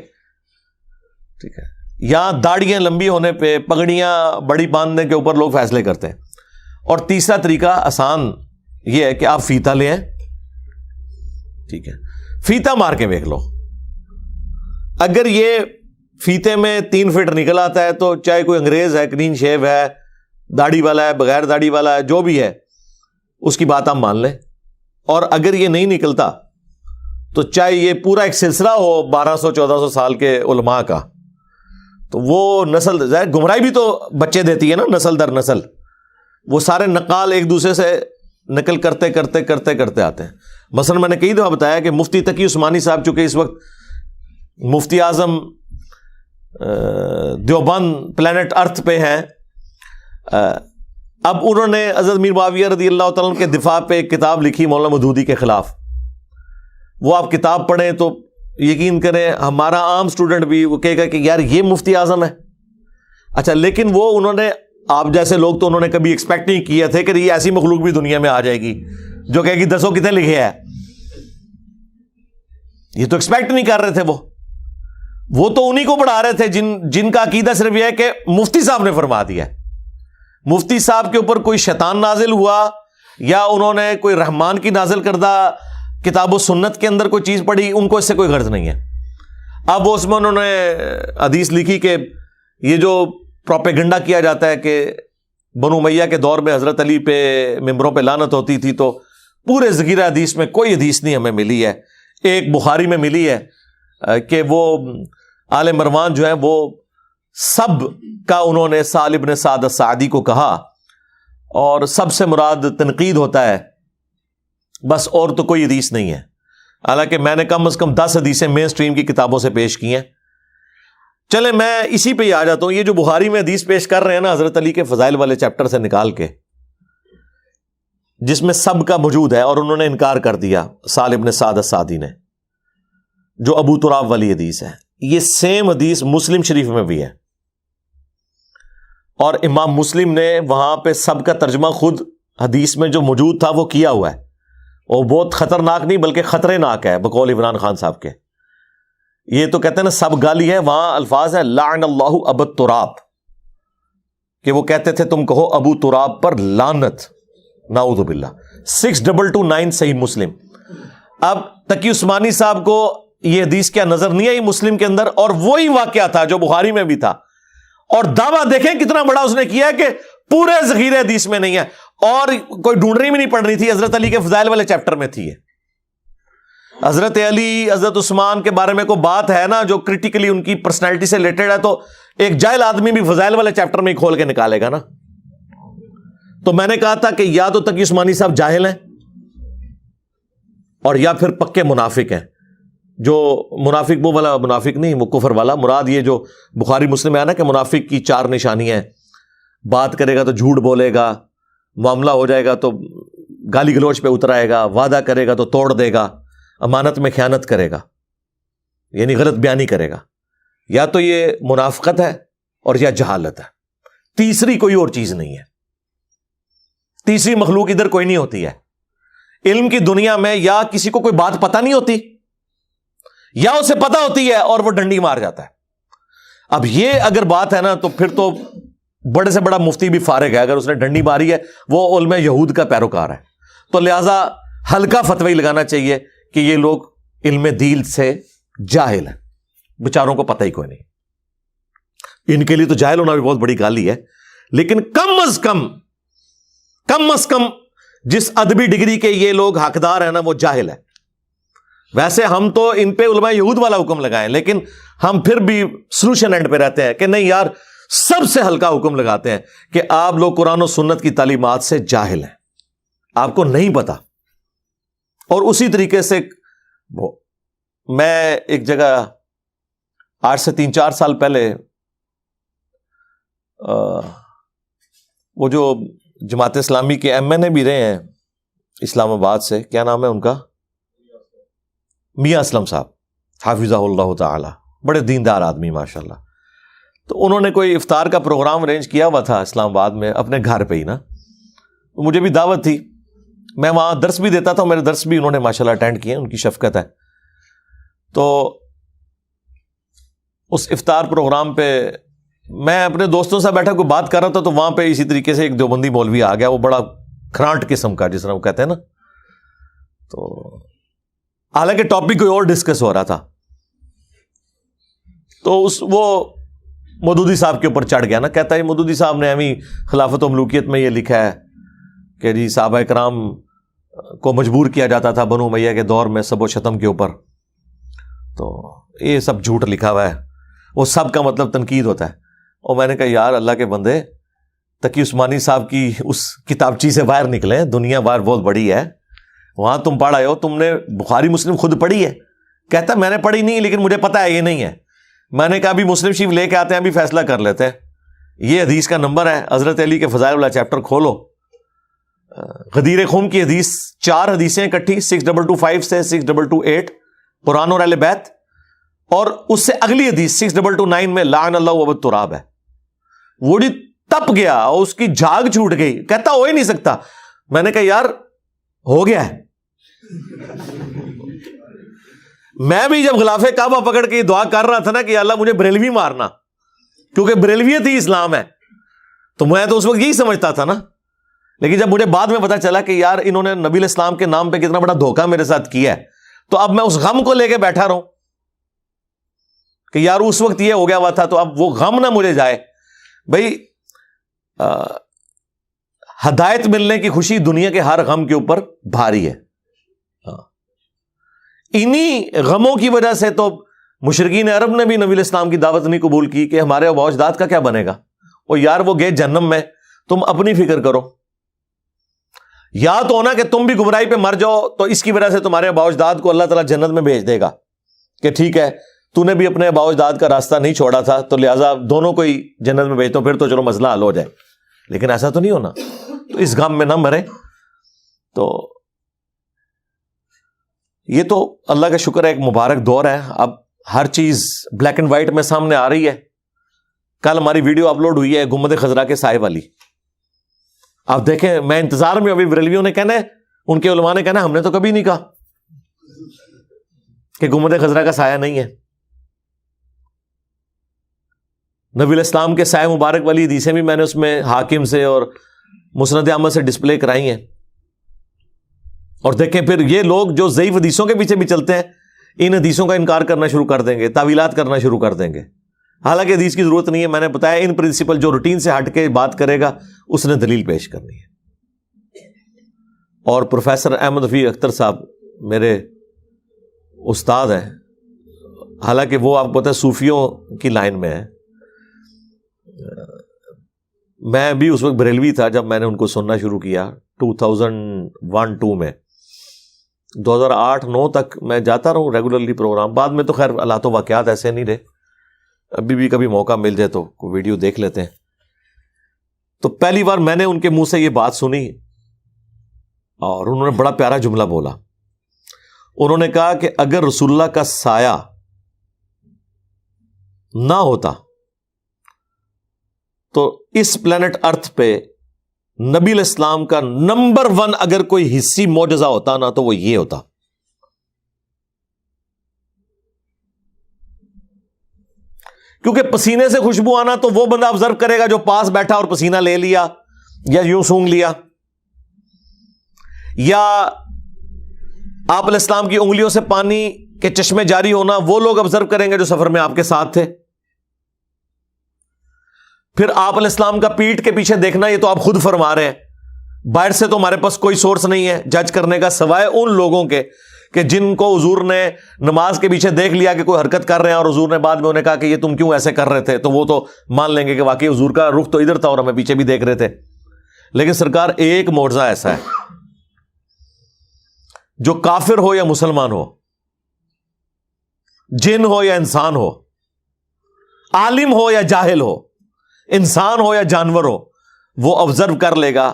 ٹھیک ہے، یا داڑیاں لمبی ہونے پہ پگڑیاں بڑی باندھنے کے اوپر لوگ فیصلے کرتے ہیں. اور تیسرا طریقہ آسان یہ ہے کہ آپ فیتا لیں. ٹھیک ہے، فیتا مار کے دیکھ لو، اگر یہ فیتے میں 3 فٹ نکل آتا ہے تو چاہے کوئی انگریز ہے، کلین شیو ہے، داڑھی والا ہے، بغیر داڑھی والا ہے، جو بھی ہے اس کی بات آپ مان لیں. اور اگر یہ نہیں نکلتا تو چاہے یہ پورا ایک سلسلہ ہو 1200-1400 سال کے علماء کا، تو وہ نسل ظاہر گمراہی بھی تو بچے دیتی ہے نا، نسل در نسل. وہ سارے نقال ایک دوسرے سے نقل کرتے کرتے کرتے کرتے آتے ہیں. مثلا میں نے کئی دفعہ بتایا کہ مفتی تقی عثمانی صاحب چونکہ اس وقت مفتی اعظم دیوبند پلانٹ ارتھ پہ ہیں، اب انہوں نے حضرت میر معاویہ رضی اللہ تعالیٰ عنہ کے دفاع پہ ایک کتاب لکھی مولانا مودودی کے خلاف. وہ آپ کتاب پڑھیں تو یقین کریں ہمارا عام اسٹوڈنٹ بھی وہ کہے گا کہ یار یہ مفتی اعظم ہے. اچھا، لیکن وہ انہوں نے، آپ جیسے لوگ تو انہوں نے کبھی ایکسپیکٹ نہیں کیا تھے کہ یہ ایسی مخلوق بھی دنیا میں آ جائے گی جو کہے گی 10 کتنے لکھے ہے. یہ تو ایکسپیکٹ نہیں کر رہے تھے. وہ تو انہی کو پڑھا رہے تھے جن کا عقیدہ صرف یہ ہے کہ مفتی صاحب نے فرما دیا. مفتی صاحب کے اوپر کوئی شیطان نازل ہوا یا انہوں نے کوئی رحمان کی نازل کردہ کتاب و سنت کے اندر کوئی چیز پڑھی، ان کو اس سے کوئی غرض نہیں ہے. اب اس میں انہوں نے حدیث لکھی کہ یہ جو پروپیگنڈا کیا جاتا ہے کہ بنو امیہ کے دور میں حضرت علی پہ ممبروں پہ لعنت ہوتی تھی، تو پورے ذخیرہ حدیث میں کوئی حدیث نہیں ہمیں ملی ہے. ایک بخاری میں ملی ہے کہ وہ آل مروان جو ہیں وہ سب کا انہوں نے سہل ابن سعد الساعدی کو کہا اور سب سے مراد تنقید ہوتا ہے بس، اور تو کوئی حدیث نہیں ہے. حالانکہ میں نے کم از کم 10 حدیثیں مین سٹریم کی کتابوں سے پیش کی ہیں. چلے میں اسی پہ ہی آ جاتا ہوں. یہ جو بخاری میں حدیث پیش کر رہے ہیں نا حضرت علی کے فضائل والے چیپٹر سے نکال کے، جس میں سب کا موجود ہے، اور انہوں نے انکار کر دیا سہل ابن سعد الساعدی نے، جو ابو تراب والی حدیث ہے. یہ سیم حدیث مسلم شریف میں بھی ہے، اور امام مسلم نے وہاں پہ سب کا ترجمہ خود حدیث میں جو موجود تھا وہ کیا ہوا ہے. اور بہت خطرناک نہیں بلکہ خطرے ناک ہے بقول عمران خان صاحب کے. یہ تو کہتے ہیں نا سب گالی ہے، وہاں الفاظ ہے لعن اللہ ابو تراب، کہ وہ کہتے تھے تم کہو ابو تراب پر لعنت، نعوذ باللہ. 6229 صحیح مسلم. اب تقی عثمانی صاحب کو یہ حدیث کیا نظر نہیں آئی مسلم کے اندر، اور وہی واقعہ تھا جو بخاری میں بھی تھا. اور دعویٰ دیکھیں کتنا بڑا اس نے کیا کہ پورے ذخیرے حدیث میں نہیں ہے، اور کوئی ڈھونڈنی بھی نہیں پڑ رہی تھی، حضرت علی کے فضائل والے چیپٹر میں تھی. حضرت علی حضرت عثمان کے بارے میں کوئی بات ہے نا جو کرٹیکلی ان کی پرسنالٹی سے ریلیٹڈ ہے، تو ایک جاہل آدمی بھی فضائل والے چیپٹر میں ہی کھول کے نکالے گا نا. تو میں نے کہا تھا کہ یا تو تقی عثمانی صاحب جاہل ہیں، اور یا پھر پکے منافق ہیں. جو منافق وہ والا منافق نہیں، وہ کفر والا. مراد یہ جو بخاری مسلم ہے نا کہ منافق کی 4 نشانیاں ہیں: بات کرے گا تو جھوٹ بولے گا، معاملہ ہو جائے گا تو گالی گلوچ پہ اتر آئے گا، وعدہ کرے گا تو توڑ دے گا، امانت میں خیانت کرے گا، یعنی غلط بیانی کرے گا. یا تو یہ منافقت ہے اور یا جہالت ہے، تیسری کوئی اور چیز نہیں ہے. تیسری مخلوق ادھر کوئی نہیں ہوتی ہے. علم کی دنیا میں یا کسی کو کوئی بات پتہ نہیں ہوتی، یا اسے پتہ ہوتی ہے اور وہ ڈنڈی مار جاتا ہے. اب یہ اگر بات ہے نا تو پھر تو بڑے سے بڑا مفتی بھی فارغ ہے. اگر اس نے ڈنڈی ماری ہے وہ علماء یہود کا پیروکار ہے. تو لہذا ہلکا فتوی لگانا چاہیے کہ یہ لوگ علم دین سے جاہل ہیں، بیچاروں کو پتہ ہی کوئی نہیں. ان کے لیے تو جاہل ہونا بھی بہت بڑی گالی ہے، لیکن کم از کم جس ادبی ڈگری کے یہ لوگ حقدار ہیں نا وہ جاہل ہے. ویسے ہم تو ان پہ علماء یہود والا حکم لگائیں، لیکن ہم پھر بھی سلوشن اینڈ پہ رہتے ہیں کہ نہیں یار، سب سے ہلکا حکم لگاتے ہیں کہ آپ لوگ قرآن و سنت کی تعلیمات سے جاہل ہیں، آپ کو نہیں پتا. اور اسی طریقے سے میں ایک جگہ آج سے 3-4 سال پہلے وہ جو جماعت اسلامی کے MNA بھی رہے ہیں اسلام آباد سے، کیا نام ہے ان کا، میاں اسلم صاحب حافظہ اللہ تعالی، بڑے دیندار آدمی ماشاءاللہ. تو انہوں نے کوئی افطار کا پروگرام ارینج کیا ہوا تھا اسلام آباد میں اپنے گھر پہ ہی نا. تو مجھے بھی دعوت تھی، میں وہاں درس بھی دیتا تھا، میرے درس بھی انہوں نے ماشاءاللہ اٹینڈ کیے، ان کی شفقت ہے. تو اس افطار پروگرام پہ میں اپنے دوستوں سے بیٹھا کوئی بات کر رہا تھا، تو وہاں پہ اسی طریقے سے ایک دیوبندی مولوی آ گیا، وہ بڑا کھرانٹ قسم کا، جس طرح وہ کہتے ہیں نا. تو حالانکہ ٹاپک کوئی اور ڈسکس ہو رہا تھا، تو وہ مودودی صاحب کے اوپر چڑھ گیا نا. کہتا ہے مودودی صاحب نے ہمیں خلافت و ملوکیت میں یہ لکھا ہے کہ جی صحابہ کرام کو مجبور کیا جاتا تھا بنو امیہ کے دور میں سب و شتم کے اوپر. تو یہ سب جھوٹ لکھا ہوا ہے، وہ سب کا مطلب تنقید ہوتا ہے. اور میں نے کہا یار اللہ کے بندے، تقی عثمانی صاحب کی اس کتابچی سے باہر نکلیں، دنیا باہر بہت بڑی ہے، وہاں تم پڑھ آئے ہو، تم نے بخاری مسلم خود پڑھی ہے؟ کہتا میں نے پڑھی نہیں لیکن مجھے پتا ہے یہ نہیں ہے. میں نے کہا بھی مسلم شریف لے کے آتے ہیں، ابھی فیصلہ کر لیتے ہیں. یہ حدیث کا نمبر ہے، حضرت علی کے فضائل والا چیپٹر کھولو، غدیر خم کی حدیث 4 حدیثیں اکٹھی 6225 سے 6228 قرآن اور اہل بیت، اور اس سے اگلی حدیث 6229 میں لعن اللہ ابو تراب ہے. وہ جی تپ گیا، اس کی جھاگ چھوٹ گئی، کہتا ہو ہی نہیں سکتا. میں نے کہا یار ہو گیا ہے. میں بھی جب غلاف کعبہ پکڑ کے یہ دعا کر رہا تھا نا کہ اللہ مجھے بریلوی مارنا، کیونکہ بریلویت ہی اسلام ہے، تو میں تو اس وقت یہی سمجھتا تھا نا. لیکن جب مجھے بعد میں پتا چلا کہ یار انہوں نے نبی الاسلام کے نام پہ کتنا بڑا دھوکہ میرے ساتھ کیا ہے، تو اب میں اس غم کو لے کے بیٹھا رہوں کہ یار اس وقت یہ ہو گیا ہوا تھا، تو اب وہ غم نہ مجھے جائے. بھائی ہدایت ملنے کی خوشی دنیا کے ہر غم کے اوپر بھاری ہے. انہی غموں کی وجہ سے تو مشرکین عرب نے بھی نبی الاسلام کی دعوت نہیں قبول کی کہ ہمارے آباء و اجداد کا کیا بنے گا. اور یار وہ گئے جہنم میں، تم اپنی فکر کرو. یا تو ہونا کہ تم بھی گمراہی پہ مر جاؤ تو اس کی وجہ سے تمہارے آباء و اجداد کو اللہ تعالیٰ جنت میں بھیج دے گا کہ ٹھیک ہے تو نے بھی اپنے آباء و اجداد کا راستہ نہیں چھوڑا تھا تو لہٰذا دونوں کو ہی جنت میں بھیجتا ہوں، پھر تو چلو مسئلہ حل ہو جائے. لیکن ایسا تو نہیں ہونا، تو اس غم میں نہ مرے. تو یہ تو اللہ کا شکر ہے ایک مبارک دور ہے، اب ہر چیز بلیک اینڈ وائٹ میں سامنے آ رہی ہے. کل ہماری ویڈیو اپلوڈ ہوئی ہے گنبد خضرا کے سائے والی، آپ دیکھیں. میں انتظار میں، ابھی بریلویوں نے کہنا ہے، ان کے علماء نے کہنا ہم نے تو کبھی نہیں کہا کہ گنبد خضرا کا سایہ نہیں ہے. نبی علیہ السلام کے سائے مبارک والی حدیثیں بھی میں نے اس میں حاکم سے اور مسند احمد سے ڈسپلے کرائی ہیں. اور دیکھیں پھر یہ لوگ جو ضعیف حدیثوں کے پیچھے بھی چلتے ہیں، ان حدیثوں کا انکار کرنا شروع کر دیں گے، تعویلات کرنا شروع کر دیں گے. حالانکہ حدیث کی ضرورت نہیں ہے. میں نے بتایا ان پرنسپل جو روٹین سے ہٹ کے بات کرے گا اس نے دلیل پیش کرنی ہے. اور پروفیسر احمد رفیع اختر صاحب میرے استاد ہیں، حالانکہ وہ آپ کو پتہ ہے صوفیوں کی لائن میں ہے. میں بھی اس وقت بریلوی تھا جب میں نے ان کو سننا شروع کیا 2001-2 میں. 2008-9 تک میں جاتا رہوں ریگولرلی پروگرام. بعد میں تو خیر حالات و واقعات ایسے نہیں رہے، ابھی بھی کبھی موقع مل جائے تو کوئی ویڈیو دیکھ لیتے ہیں. تو پہلی بار میں نے ان کے منہ سے یہ بات سنی اور انہوں نے بڑا پیارا جملہ بولا. انہوں نے کہا کہ اگر رسول اللہ کا سایہ نہ ہوتا تو اس پلانٹ ارتھ پہ نبی علیہ السلام کا نمبر 1 اگر کوئی حصی معجزہ ہوتا نا تو وہ یہ ہوتا. کیونکہ پسینے سے خوشبو آنا تو وہ بندہ آبزرو کرے گا جو پاس بیٹھا اور پسینہ لے لیا یا یوں سونگ لیا، یا آپ علیہ السلام کی انگلیوں سے پانی کے چشمے جاری ہونا وہ لوگ آبزرو کریں گے جو سفر میں آپ کے ساتھ تھے. پھر آپ علیہ السلام کا پیٹھ کے پیچھے دیکھنا، یہ تو آپ خود فرما رہے ہیں. باہر سے تو ہمارے پاس کوئی سورس نہیں ہے جج کرنے کا سوائے ان لوگوں کے کہ جن کو حضور نے نماز کے پیچھے دیکھ لیا کہ کوئی حرکت کر رہے ہیں اور حضور نے بعد میں انہیں کہا کہ یہ تم کیوں ایسے کر رہے تھے، تو وہ تو مان لیں گے کہ واقعی حضور کا رخ تو ادھر تھا اور ہمیں پیچھے بھی دیکھ رہے تھے. لیکن سرکار ایک معجزہ ایسا ہے جو کافر ہو یا مسلمان ہو، جن ہو یا انسان ہو، عالم ہو یا جاہل ہو، انسان ہو یا جانور ہو، وہ آبزرو کر لے گا.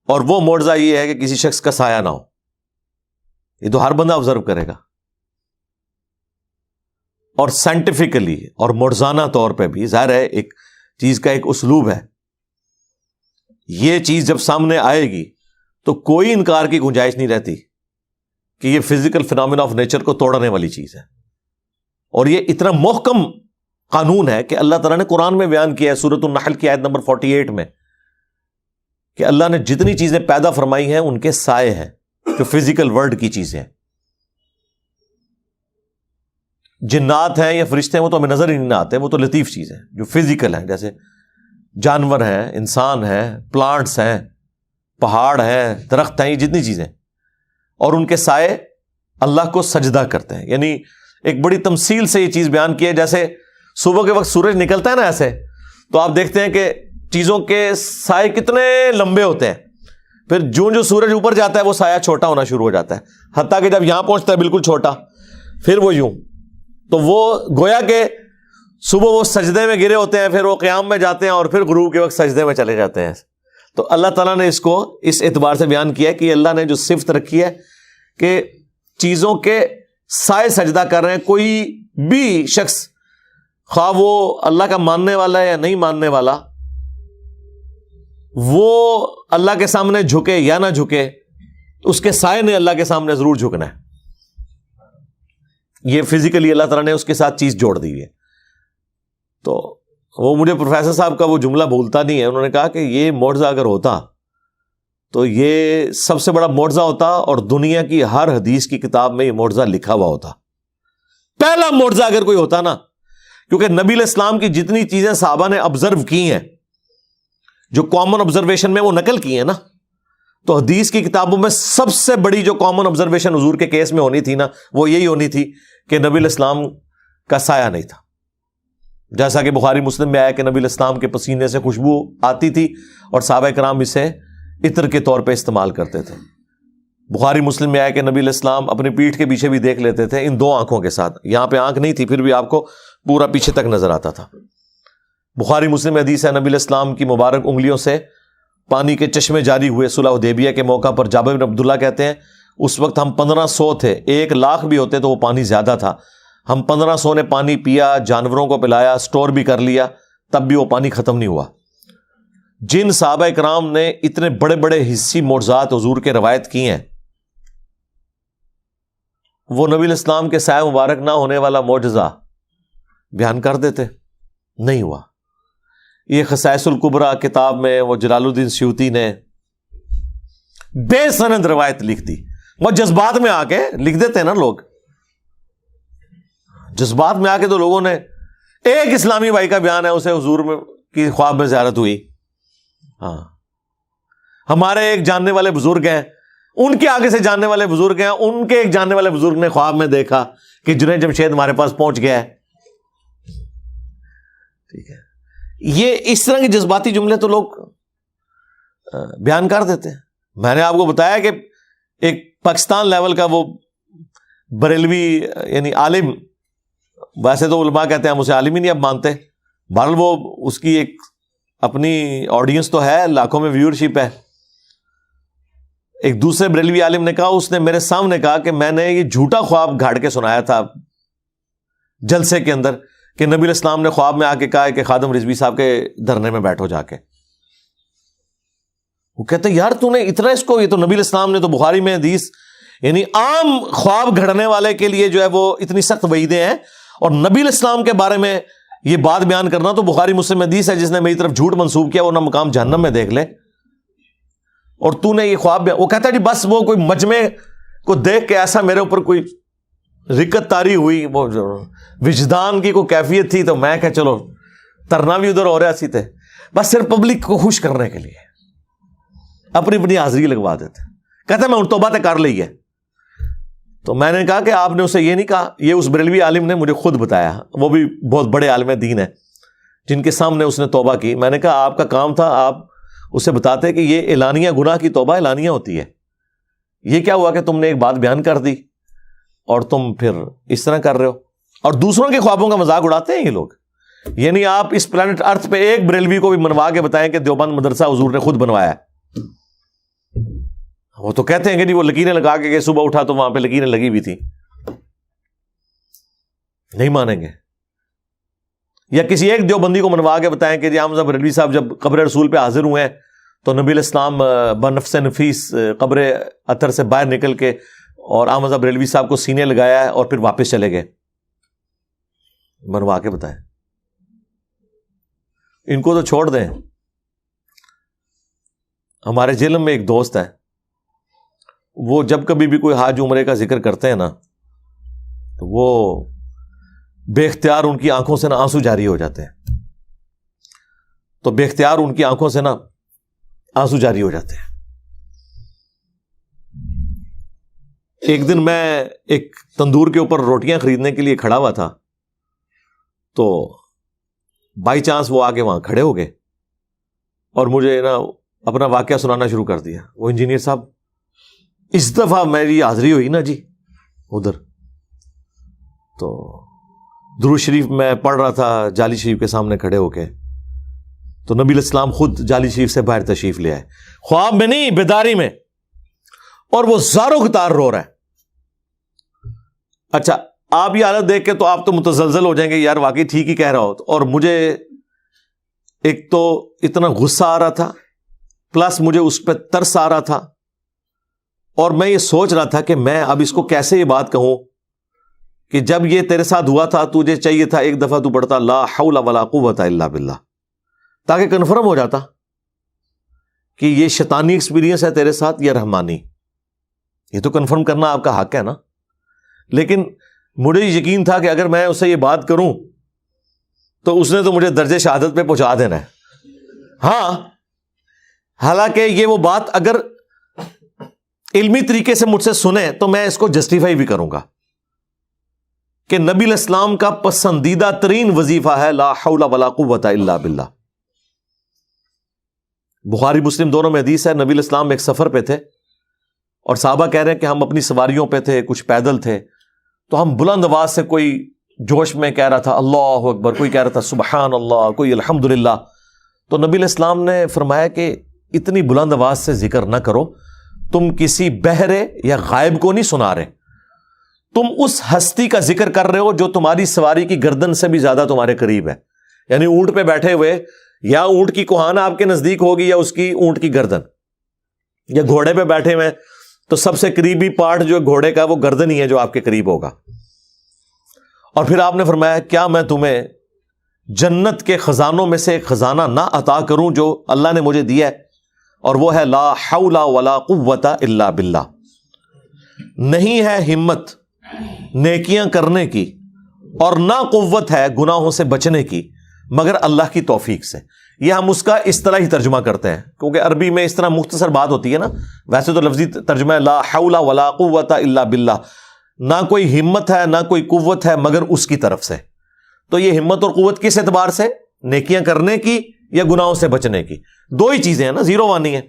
اور وہ معجزہ یہ ہے کہ کسی شخص کا سایہ نہ ہو. یہ تو ہر بندہ آبزرو کرے گا. اور سائنٹیفکلی اور معجزانہ طور پہ بھی ظاہر ہے ایک چیز کا ایک اسلوب ہے. یہ چیز جب سامنے آئے گی تو کوئی انکار کی گنجائش نہیں رہتی کہ یہ فزیکل فینومینا آف نیچر کو توڑنے والی چیز ہے. اور یہ اتنا محکم قانون ہے کہ اللہ تعالیٰ نے قرآن میں بیان کیا ہے سورۃ النحل کی آیت نمبر 48 میں کہ اللہ نے جتنی چیزیں پیدا فرمائی ہیں ان کے سائے ہیں جو فزیکل ورلڈ کی چیزیں ہیں. جنات ہیں یا فرشتے ہیں وہ تو ہمیں نظر ہی نہیں آتے، وہ تو لطیف چیزیں جو فزیکل ہیں، جیسے جانور ہیں، انسان ہیں، پلانٹس ہیں، پہاڑ ہیں، درخت ہیں، یہ جتنی چیزیں. اور ان کے سائے اللہ کو سجدہ کرتے ہیں. یعنی ایک بڑی تمثیل سے یہ چیز بیان کی ہے. جیسے صبح کے وقت سورج نکلتا ہے نا ایسے، تو آپ دیکھتے ہیں کہ چیزوں کے سائے کتنے لمبے ہوتے ہیں. پھر جو سورج اوپر جاتا ہے وہ سایہ چھوٹا ہونا شروع ہو جاتا ہے، حتیٰ کہ جب یہاں پہنچتا ہے بالکل چھوٹا، پھر وہ یوں. تو وہ گویا کہ صبح وہ سجدے میں گرے ہوتے ہیں، پھر وہ قیام میں جاتے ہیں اور پھر غروب کے وقت سجدے میں چلے جاتے ہیں. تو اللہ تعالیٰ نے اس کو اس اعتبار سے بیان کیا ہے کہ اللہ نے جو صفت رکھی ہے کہ چیزوں کے سائے سجدہ کر رہے ہیں. کوئی بھی شخص خواہ وہ اللہ کا ماننے والا ہے یا نہیں ماننے والا، وہ اللہ کے سامنے جھکے یا نہ جھکے، اس کے سائے نے اللہ کے سامنے ضرور جھکنا ہے. یہ فزیکلی اللہ تعالیٰ نے اس کے ساتھ چیز جوڑ دی ہے. تو وہ مجھے پروفیسر صاحب کا وہ جملہ بھولتا نہیں ہے. انہوں نے کہا کہ یہ معجزہ اگر ہوتا تو یہ سب سے بڑا معجزہ ہوتا اور دنیا کی ہر حدیث کی کتاب میں یہ معجزہ لکھا ہوا ہوتا. پہلا معجزہ اگر کوئی ہوتا نا، کیونکہ نبی علیہ السلام کی جتنی چیزیں صحابہ نے آبزرو کی ہیں، جو کامن آبزرویشن میں وہ نقل کی ہیں نا، تو حدیث کی کتابوں میں سب سے بڑی جو کامن آبزرویشن حضور کے کیس میں ہونی تھی نا، وہ یہی ہونی تھی کہ نبی علیہ السلام کا سایہ نہیں تھا. جیسا کہ بخاری مسلم میں آیا کہ نبی علیہ السلام کے پسینے سے خوشبو آتی تھی اور صحابہ کرام اسے عطر کے طور پہ استعمال کرتے تھے. بخاری مسلم میں آیا کہ نبی علیہ السلام اپنی پیٹھ کے پیچھے بھی دیکھ لیتے تھے ان 2 آنکھوں کے ساتھ. یہاں پہ آنکھ نہیں تھی پھر بھی آپ کو پورا پیچھے تک نظر آتا تھا. بخاری مسلم میں حدیث ہے نبی علیہ السلام کی مبارک انگلیوں سے پانی کے چشمے جاری ہوئے صلح حدیبیہ کے موقع پر. جابر بن عبداللہ کہتے ہیں اس وقت ہم 1500 تھے, 1,00,000 بھی ہوتے تو وہ پانی زیادہ تھا. ہم 1500 نے پانی پیا, جانوروں کو پلایا, سٹور بھی کر لیا, تب بھی وہ پانی ختم نہیں ہوا. جن صحابہ کرام نے اتنے بڑے بڑے حصی معجزات حضور کے روایت کی ہیں وہ نبی علیہ السلام کے سایہ مبارک نہ ہونے والا معجزہ بیان کر دیتے, نہیں ہوا. یہ خصائص الکبریٰ کتاب میں وہ جلال الدین سیوطی نے بے سند روایت لکھ دی. وہ جذبات میں آ کے لکھ دیتے ہیں نا لوگ, جذبات میں آ کے تو لوگوں نے, ایک اسلامی بھائی کا بیان ہے اسے حضور میں کی خواب میں زیارت ہوئی. ہاں ہمارے ایک جاننے والے بزرگ ہیں, ان کے آگے سے جاننے والے بزرگ ہیں, ان کے ایک جاننے والے بزرگ نے خواب میں دیکھا کہ جنید جمشید ہمارے پاس پہنچ گیا ہے. ٹھیک ہے, یہ اس طرح کے جذباتی جملے تو لوگ بیان کر دیتے ہیں. میں نے آپ کو بتایا کہ ایک پاکستان لیول کا وہ بریلوی یعنی عالم, ویسے تو علماء کہتے ہیں ہم اسے عالم ہی نہیں اب مانتے, بہرحال وہ اس کی ایک اپنی آڈینس تو ہے, لاکھوں میں ویورشپ ہے. ایک دوسرے بریلوی عالم نے کہا, اس نے میرے سامنے کہا کہ میں نے یہ جھوٹا خواب گھاڑ کے سنایا تھا جلسے کے اندر کہ نبی علیہ السلام نے خواب میں آ کے کہا کہ خادم رضوی صاحب کے دھرنے میں بیٹھو جا کے. وہ کہتے یار تو نے اتنا اس کو, یہ تو نبی علیہ السلام نے تو بخاری میں حدیث, یعنی عام خواب گھڑنے والے کے لیے جو ہے وہ اتنی سخت وعیدیں ہیں, اور نبی علیہ السلام کے بارے میں یہ بات بیان کرنا تو بخاری مسلم حدیث ہے, جس نے میری طرف جھوٹ منسوب کیا وہ نہ مقام جہنم میں دیکھ لے. اور تو نے یہ خواب, وہ کہتا ہے جی بس وہ کوئی مجمع کو دیکھ کے ایسا میرے اوپر کوئی رکت طاری ہوئی, وہ وجدان کی کوئی کیفیت تھی, تو میں کہ چلو ترنا بھی ادھر ہو رہا سی تھے, بس صرف پبلک کو خوش کرنے کے لیے اپنی اپنی حاضری لگوا دیتے. کہتا میں ان توبہ تے کر لی ہے. تو میں نے کہا کہ آپ نے اسے یہ نہیں کہا, یہ اس بریلوی عالم نے مجھے خود بتایا, وہ بھی بہت بڑے عالم دین ہیں جن کے سامنے اس نے توبہ کی. میں نے کہا آپ کا کام تھا آپ اسے بتاتے کہ یہ اعلانیہ گناہ کی توبہ اعلانیہ ہوتی ہے, یہ کیا ہوا کہ تم نے ایک بات بیان کر دی اور تم پھر اس طرح کر رہے ہو, اور دوسروں کے خوابوں کا مذاق اڑاتے ہیں یہ لوگ. یعنی آپ اس پلانٹ ارتھ پہ ایک بریلوی کو بھی منوا کے بتائیں کہ دیوبند مدرسہ حضور نے خود بنوایا ہے. وہ تو کہتے ہیں کہ جی وہ لکیریں لگا کے صبح اٹھا تو وہاں پہ لکیریں لگی ہوئی تھی, نہیں مانیں گے. یا کسی ایک دیوبندی کو منوا کے بتائیں کہ جی حمزہ بریلوی صاحب جب قبر رسول پہ حاضر ہوئے ہیں تو نبی علیہ السلام بنفس نفیس قبر اطہر سے باہر نکل کے اور حمزہ بریلوی صاحب کو سینے لگایا ہے اور پھر واپس چلے گئے. منوا کے بتائیں. ان کو تو چھوڑ دیں. ہمارے جیلم میں ایک دوست ہے, وہ جب کبھی بھی کوئی حج عمرے کا ذکر کرتے ہیں نا تو وہ بے اختیار ان کی آنکھوں سے نا آنسو جاری ہو جاتے ہیں. تو بے اختیار ان کی آنکھوں سے نا آنسو جاری ہو جاتے ہیں. ایک دن میں ایک تندور کے اوپر روٹیاں خریدنے کے لیے کھڑا ہوا تھا, تو بائی چانس وہ آگے وہاں کھڑے ہو گئے اور مجھے نا اپنا واقعہ سنانا شروع کر دیا. وہ انجینئر صاحب اس دفعہ میری حاضری ہوئی نا جی ادھر, تو درود شریف میں پڑھ رہا تھا جالی شریف کے سامنے کھڑے ہو کے, تو نبی علیہ السلام خود جالی شریف سے باہر تشریف لے آئے, خواب میں نہیں بیداری میں, اور وہ زاروں قطار رو رہا ہے. اچھا آپ یہ حالت دیکھ کے تو آپ تو متزلزل ہو جائیں گے, یار واقعی ٹھیک ہی کہہ رہا ہو. اور مجھے ایک تو اتنا غصہ آ رہا تھا, پلس مجھے اس پہ ترس آ رہا تھا, اور میں یہ سوچ رہا تھا کہ میں اب اس کو کیسے یہ بات کہوں کہ جب یہ تیرے ساتھ ہوا تھا تجھے چاہیے تھا ایک دفعہ تو پڑھتا لا حول ولا قوت الا باللہ, تاکہ کنفرم ہو جاتا کہ یہ شیطانی ایکسپیرینس ہے تیرے ساتھ یا رحمانی. یہ تو کنفرم کرنا آپ کا حق ہے نا. لیکن مجھے یقین تھا کہ اگر میں اسے یہ بات کروں تو اس نے تو مجھے درجے شہادت پہ پہنچا دینا ہے. ہاں حالانکہ یہ وہ بات اگر علمی طریقے سے مجھ سے سنے تو میں اس کو جسٹیفائی بھی کروں گا کہ نبی علیہ السلام کا پسندیدہ ترین وظیفہ ہے لا حول ولا قوت الا باللہ. بخاری مسلم دونوں میں حدیث ہے، نبی علیہ السلام ایک سفر پہ تھے اور صحابہ کہہ رہے ہیں کہ ہم اپنی سواریوں پہ تھے، کچھ پیدل تھے، تو ہم بلند آواز سے، کوئی جوش میں کہہ رہا تھا اللہ اکبر، کوئی کہہ رہا تھا سبحان اللہ، کوئی الحمدللہ. تو نبی علیہ السلام نے فرمایا کہ اتنی بلند آواز سے ذکر نہ کرو، تم کسی بہرے یا غائب کو نہیں سنا رہے، تم اس ہستی کا ذکر کر رہے ہو جو تمہاری سواری کی گردن سے بھی زیادہ تمہارے قریب ہے. یعنی اونٹ پہ بیٹھے ہوئے، یا اونٹ کی کوہان آپ کے نزدیک ہوگی یا اس کی اونٹ کی گردن، یا گھوڑے پہ بیٹھے ہوئے تو سب سے قریبی پارٹ جو گھوڑے کا وہ گردن ہی ہے جو آپ کے قریب ہوگا. اور پھر آپ نے فرمایا کیا میں تمہیں جنت کے خزانوں میں سے ایک خزانہ نہ عطا کروں جو اللہ نے مجھے دیا ہے، اور وہ ہے لا حول ولا قوت الا باللہ. نہیں ہے ہمت نیکیاں کرنے کی اور نہ قوت ہے گناہوں سے بچنے کی مگر اللہ کی توفیق سے. یہ ہم اس کا اس طرح ہی ترجمہ کرتے ہیں کیونکہ عربی میں اس طرح مختصر بات ہوتی ہے نا. ویسے تو لفظی ترجمہ ہے لا حول ولا قوت الا باللہ، نہ کوئی ہمت ہے نہ کوئی قوت ہے مگر اس کی طرف سے. تو یہ ہمت اور قوت کس اعتبار سے؟ نیکیاں کرنے کی یا گناہوں سے بچنے کی، دو ہی چیزیں ہیں نا، زیرو وانی ہے.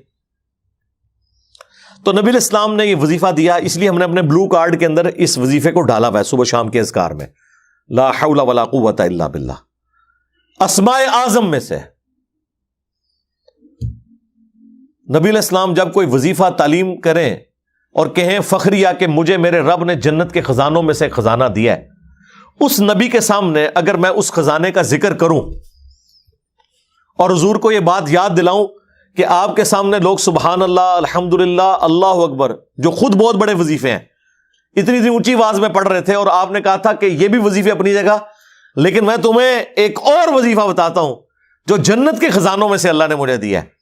تو نبی علیہ السلام نے یہ وظیفہ دیا، اس لیے ہم نے اپنے بلو کارڈ کے اندر اس وظیفے کو ڈالا ہوا ہے صبح شام کے اذکار میں، لا حول ولا قوت الا باللہ. اسماء اعظم میں سے نبی علیہ السلام جب کوئی وظیفہ تعلیم کریں اور کہیں فخریہ کہ مجھے میرے رب نے جنت کے خزانوں میں سے ایک خزانہ دیا ہے، اس نبی کے سامنے اگر میں اس خزانے کا ذکر کروں اور حضور کو یہ بات یاد دلاؤں کہ آپ کے سامنے لوگ سبحان اللہ، الحمدللہ، اللہ اکبر، جو خود بہت بڑے وظیفے ہیں، اتنی اونچی آواز میں پڑھ رہے تھے، اور آپ نے کہا تھا کہ یہ بھی وظیفے اپنی جگہ، لیکن میں تمہیں ایک اور وظیفہ بتاتا ہوں جو جنت کے خزانوں میں سے اللہ نے مجھے دیا ہے.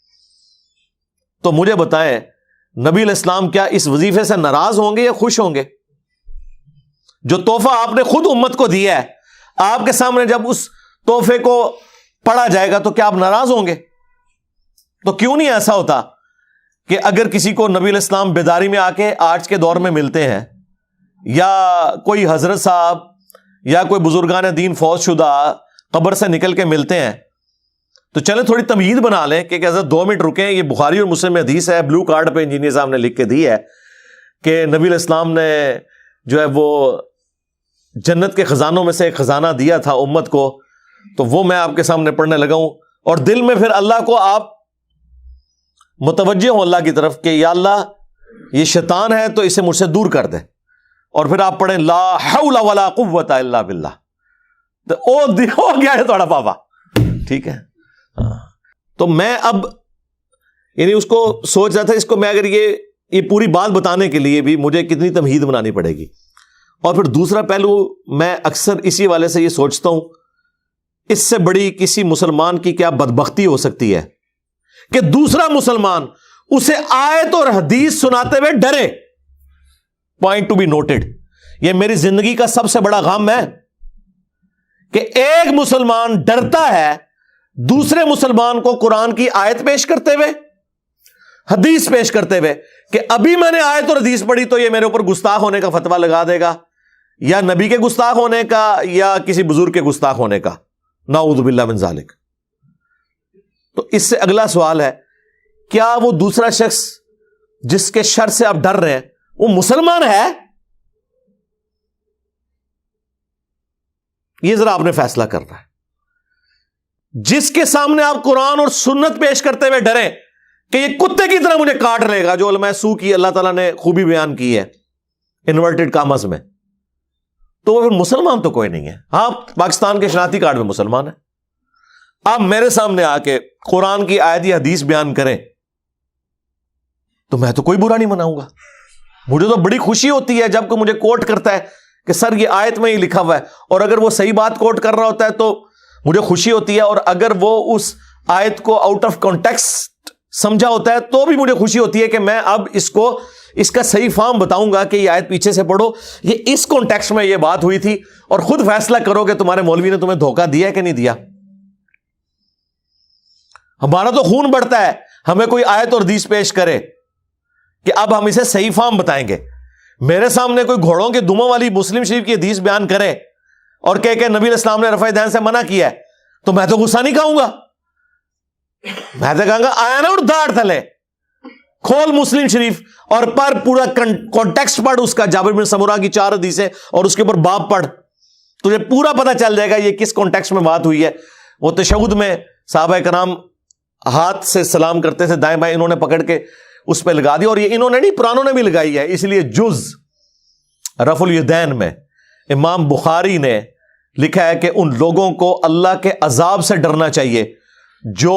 تو مجھے بتائیں نبی علیہ السلام کیا اس وظیفے سے ناراض ہوں گے یا خوش ہوں گے؟ جو تحفہ آپ نے خود امت کو دیا ہے، آپ کے سامنے جب اس تحفے کو پڑھا جائے گا تو کیا آپ ناراض ہوں گے؟ تو کیوں نہیں ایسا ہوتا کہ اگر کسی کو نبی علیہ السلام بیداری میں آ کے آج کے دور میں ملتے ہیں، یا کوئی حضرت صاحب یا کوئی بزرگان دین فوت شدہ قبر سے نکل کے ملتے ہیں، تو چلیں تھوڑی تمہید بنا لیں کہ حضرت 2 منٹ رکیں، یہ بخاری اور مسلم میں حدیث ہے، بلو کارڈ پہ انجینئر صاحب نے لکھ کے دی ہے کہ نبی علیہ السلام نے جو ہے وہ جنت کے خزانوں میں سے ایک خزانہ دیا تھا امت کو، تو وہ میں آپ کے سامنے پڑھنے لگا ہوں، اور دل میں پھر اللہ کو آپ متوجہ ہوں اللہ کی طرف کہ یا اللہ یہ شیطان ہے تو اسے مجھ سے دور کر دے، اور پھر آپ پڑھیں لا حول ولا قوت الا باللہ، تو ہو گیا ہے تھوڑا پاپا، ٹھیک ہے. تو میں اب یعنی اس کو سوچ رہا تھا، اس کو میں اگر یہ پوری بات بتانے کے لیے بھی مجھے کتنی تمہید بنانی پڑے گی. اور پھر دوسرا پہلو میں اکثر اسی والے سے یہ سوچتا ہوں، اس سے بڑی کسی مسلمان کی کیا بدبختی ہو سکتی ہے کہ دوسرا مسلمان اسے آیت اور حدیث سناتے ہوئے ڈرے. پوائنٹ ٹو بی نوٹڈ، یہ میری زندگی کا سب سے بڑا غم ہے کہ ایک مسلمان ڈرتا ہے دوسرے مسلمان کو قرآن کی آیت پیش کرتے ہوئے، حدیث پیش کرتے ہوئے، کہ ابھی میں نے آیت اور حدیث پڑھی تو یہ میرے اوپر گستاخ ہونے کا فتویٰ لگا دے گا، یا نبی کے گستاخ ہونے کا یا کسی بزرگ کے گستاخ ہونے کا، نعوذ باللہ من ذالک. تو اس سے اگلا سوال ہے، کیا وہ دوسرا شخص جس کے شر سے آپ ڈر رہے ہیں وہ مسلمان ہے؟ یہ ذرا آپ نے فیصلہ کرنا ہے. جس کے سامنے آپ قرآن اور سنت پیش کرتے ہوئے ڈریں کہ یہ کتے کی طرح مجھے کاٹ لے گا، جو علماء سو کی اللہ تعالیٰ نے خوبی بیان کی ہے انورٹڈ کامز میں، تو وہ پھر مسلمان تو کوئی نہیں ہے. ہاں پاکستان کے شناختی کارڈ میں مسلمان ہے. آپ میرے سامنے آ کے قرآن کی آیت یا حدیث بیان کریں تو میں تو کوئی برا نہیں مناؤں گا. مجھے تو بڑی خوشی ہوتی ہے جب کوئی مجھے کوٹ کرتا ہے کہ سر یہ آیت میں ہی لکھا ہوا ہے، اور اگر وہ صحیح بات کوٹ کر رہا ہوتا ہے تو مجھے خوشی ہوتی ہے، اور اگر وہ اس آیت کو آؤٹ آف کانٹیکسٹ سمجھا ہوتا ہے تو بھی مجھے خوشی ہوتی ہے کہ میں اب اس کا صحیح فارم بتاؤں گا کہ یہ آیت پیچھے سے پڑھو، یہ اس کانٹیکسٹ میں یہ بات ہوئی تھی، اور خود فیصلہ کرو کہ تمہارے مولوی نے تمہیں دھوکہ دیا ہے کہ نہیں دیا. ہمارا تو خون بڑھتا ہے ہمیں کوئی آیت اور حدیث پیش کرے کہ اب ہم اسے صحیح فارم بتائیں گے. میرے سامنے کوئی گھوڑوں کے دموں والی مسلم شریف کی حدیث بیان کرے اور کہ نبی علیہ السلام نے رفع دین سے منع کیا ہے تو میں تو غصہ نہیں کھاؤں گا میں تو کہوں گا آیا نا اٹھ داڑھ تھلے کھول مسلم شریف اور پر پورا کانٹیکسٹ پڑھ اس کا، جابر بن سمرہ کی 4 حدیثیں اور اس کے اوپر باب پڑھ، تجھے پورا پتہ چل جائے گا یہ کس کانٹیکسٹ میں بات ہوئی ہے۔ وہ تشہد میں صحابہ کرام ہاتھ سے سلام کرتے تھے دائیں بائیں، انہوں نے پکڑ کے اس پہ لگا دیا، اور یہ انہوں نے نہیں پرانوں نے بھی لگائی ہے، اس لیے جز رفع الیدین میں امام بخاری نے لکھا ہے کہ ان لوگوں کو اللہ کے عذاب سے ڈرنا چاہیے جو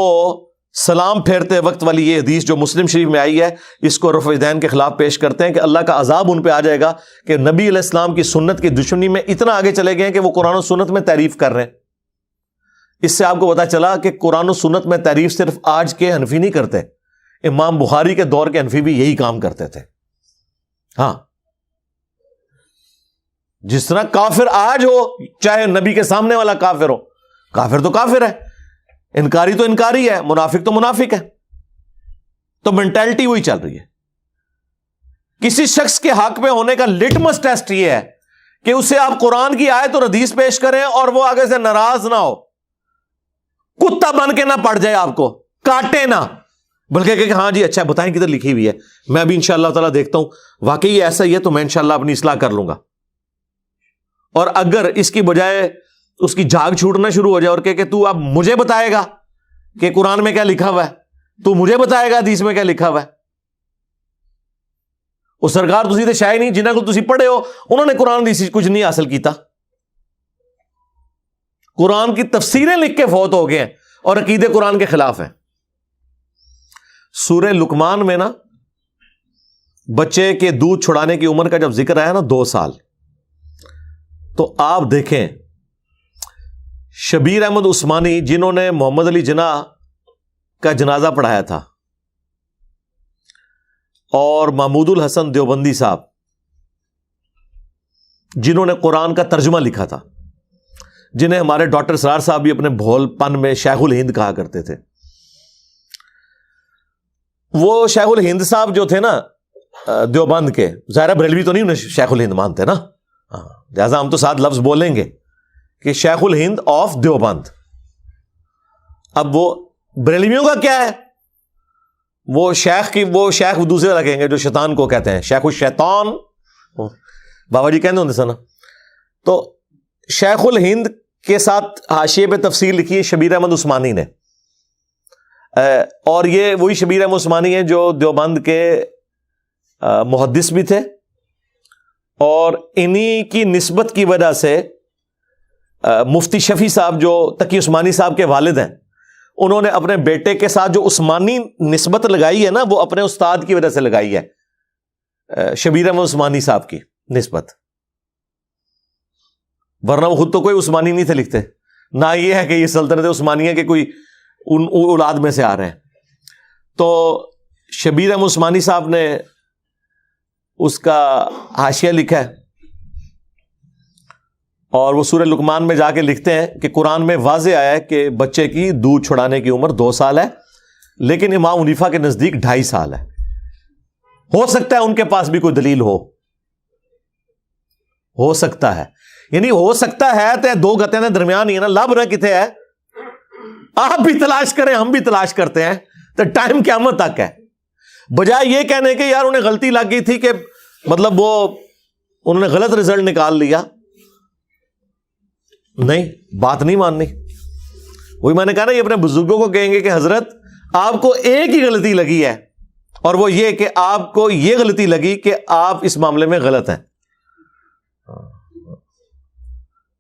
سلام پھیرتے وقت والی یہ حدیث جو مسلم شریف میں آئی ہے اس کو رفع الیدین کے خلاف پیش کرتے ہیں کہ اللہ کا عذاب ان پہ آ جائے گا کہ نبی علیہ السلام کی سنت کی دشمنی میں اتنا آگے چلے گئے ہیں کہ وہ قرآن و سنت میں تعریف کر رہے ہیں۔ اس سے آپ کو پتا چلا کہ قرآن و سنت میں تعریف صرف آج کے حنفی نہیں کرتے، امام بخاری کے دور کے حنفی بھی یہی کام کرتے تھے۔ ہاں، جس طرح کافر آج ہو چاہے نبی کے سامنے والا کافر ہو، کافر تو کافر ہے، انکاری تو انکاری ہے، منافق تو منافق ہے، تو مینٹالٹی وہی چل رہی ہے۔ کسی شخص کے حق پہ ہونے کا لٹمس ٹیسٹ یہ ہے کہ اسے آپ قرآن کی آیت اور حدیث پیش کریں اور وہ آگے سے ناراض نہ ہو، کتا بن کے نہ پڑ جائے، آپ کو کاٹے نہ، بلکہ کہ ہاں جی اچھا بتائیں کدھر لکھی ہوئی ہے، میں ابھی انشاءاللہ تعالیٰ دیکھتا ہوں واقعی ایسا ہی ہے تو میں انشاءاللہ اپنی اصلاح کر لوں گا۔ اور اگر اس کی بجائے اس کی جھاگ چھوٹنا شروع ہو جائے اور کہ تو اب مجھے بتائے گا کہ قرآن میں کیا لکھا ہوا ہے، تو مجھے بتائے گا حدیث میں کیا لکھا ہوا ہے، وہ سرکار تسی تے شاید نہیں جنہاں کو تسی پڑھے ہو انہوں نے قرآن حدیث کچھ نہیں حاصل کیتا، قرآن کی تفسیریں لکھ کے فوت ہو گئے ہیں اور عقیدے قرآن کے خلاف ہیں۔ سورہ لقمان میں نا بچے کے دودھ چھڑانے کی عمر کا جب ذکر آیا نا 2 سال، تو آپ دیکھیں شبیر احمد عثمانی جنہوں نے محمد علی جناح کا جنازہ پڑھایا تھا اور محمود الحسن دیوبندی صاحب جنہوں نے قرآن کا ترجمہ لکھا تھا، جنہیں ہمارے ڈاکٹر سرار صاحب بھی اپنے بھول پن میں شیخ الہند کہا کرتے تھے، وہ شیخ الہند صاحب جو تھے نا دیوبند کے، ظاہرہ بریلوی تو نہیں انہیں شیخ الہند مانتے نا، لہٰذا ہم تو ساتھ لفظ بولیں گے کہ شیخ الہند آف دیوبند۔ اب وہ بریلویوں کا کیا ہے، وہ شیخ دوسرے لگیں گے جو شیطان کو کہتے ہیں، شیخ الشیطان بابا جی کہنے ہوتے سنا۔ تو شیخ الہند کے ساتھ حاشیے پہ تفسیر لکھی ہے شبیر احمد عثمانی نے، اور یہ وہی شبیر احمد عثمانی ہیں جو دیوبند کے محدث بھی تھے، اور انہی کی نسبت کی وجہ سے مفتی شفیع صاحب جو تقی عثمانی صاحب کے والد ہیں، انہوں نے اپنے بیٹے کے ساتھ جو عثمانی نسبت لگائی ہے نا وہ اپنے استاد کی وجہ سے لگائی ہے، شبیر احمد عثمانی صاحب کی نسبت، ورنہ وہ خود تو کوئی عثمانی نہیں تھے لکھتے، نہ یہ ہے کہ یہ سلطنت عثمانیہ کے کوئی ان اولاد میں سے آ رہے ہیں۔ تو شبیر احمد عثمانی صاحب نے اس کا حاشیہ لکھا ہے، اور وہ سورہ لقمان میں جا کے لکھتے ہیں کہ قرآن میں واضح آیا ہے کہ بچے کی دودھ چھڑانے کی عمر 2 سال ہے، لیکن امام حنیفہ کے نزدیک 2.5 سال ہے۔ ہو سکتا ہے ان کے پاس بھی کوئی دلیل ہو سکتا ہے، یعنی ہو سکتا ہے تو 2 گتیں نے درمیان ہی ہے نا، لب نہ کتے ہے، آپ بھی تلاش کریں ہم بھی تلاش کرتے ہیں، تو ٹائم قیامت تک ہے، بجائے یہ کہنے کہ یار انہیں غلطی لگ گئی تھی کہ مطلب وہ انہوں نے غلط رزلٹ نکال لیا، نہیں بات نہیں ماننی۔ وہی میں نے کہا نا یہ اپنے بزرگوں کو کہیں گے کہ حضرت آپ کو ایک ہی غلطی لگی ہے، اور وہ یہ کہ آپ کو یہ غلطی لگی کہ آپ اس معاملے میں غلط ہیں،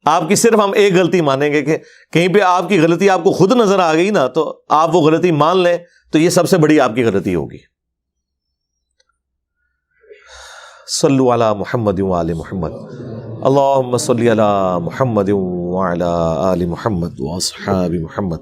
آپ کی صرف ہم ایک غلطی مانیں گے کہ کہیں پہ آپ کی غلطی آپ کو خود نظر آ گئی نا تو آپ وہ غلطی مان لیں تو یہ سب سے بڑی آپ کی غلطی ہوگی۔ صلو علی محمد وآل محمد، اللہم صلی علی محمد وعلی آل محمد واصحاب محمد۔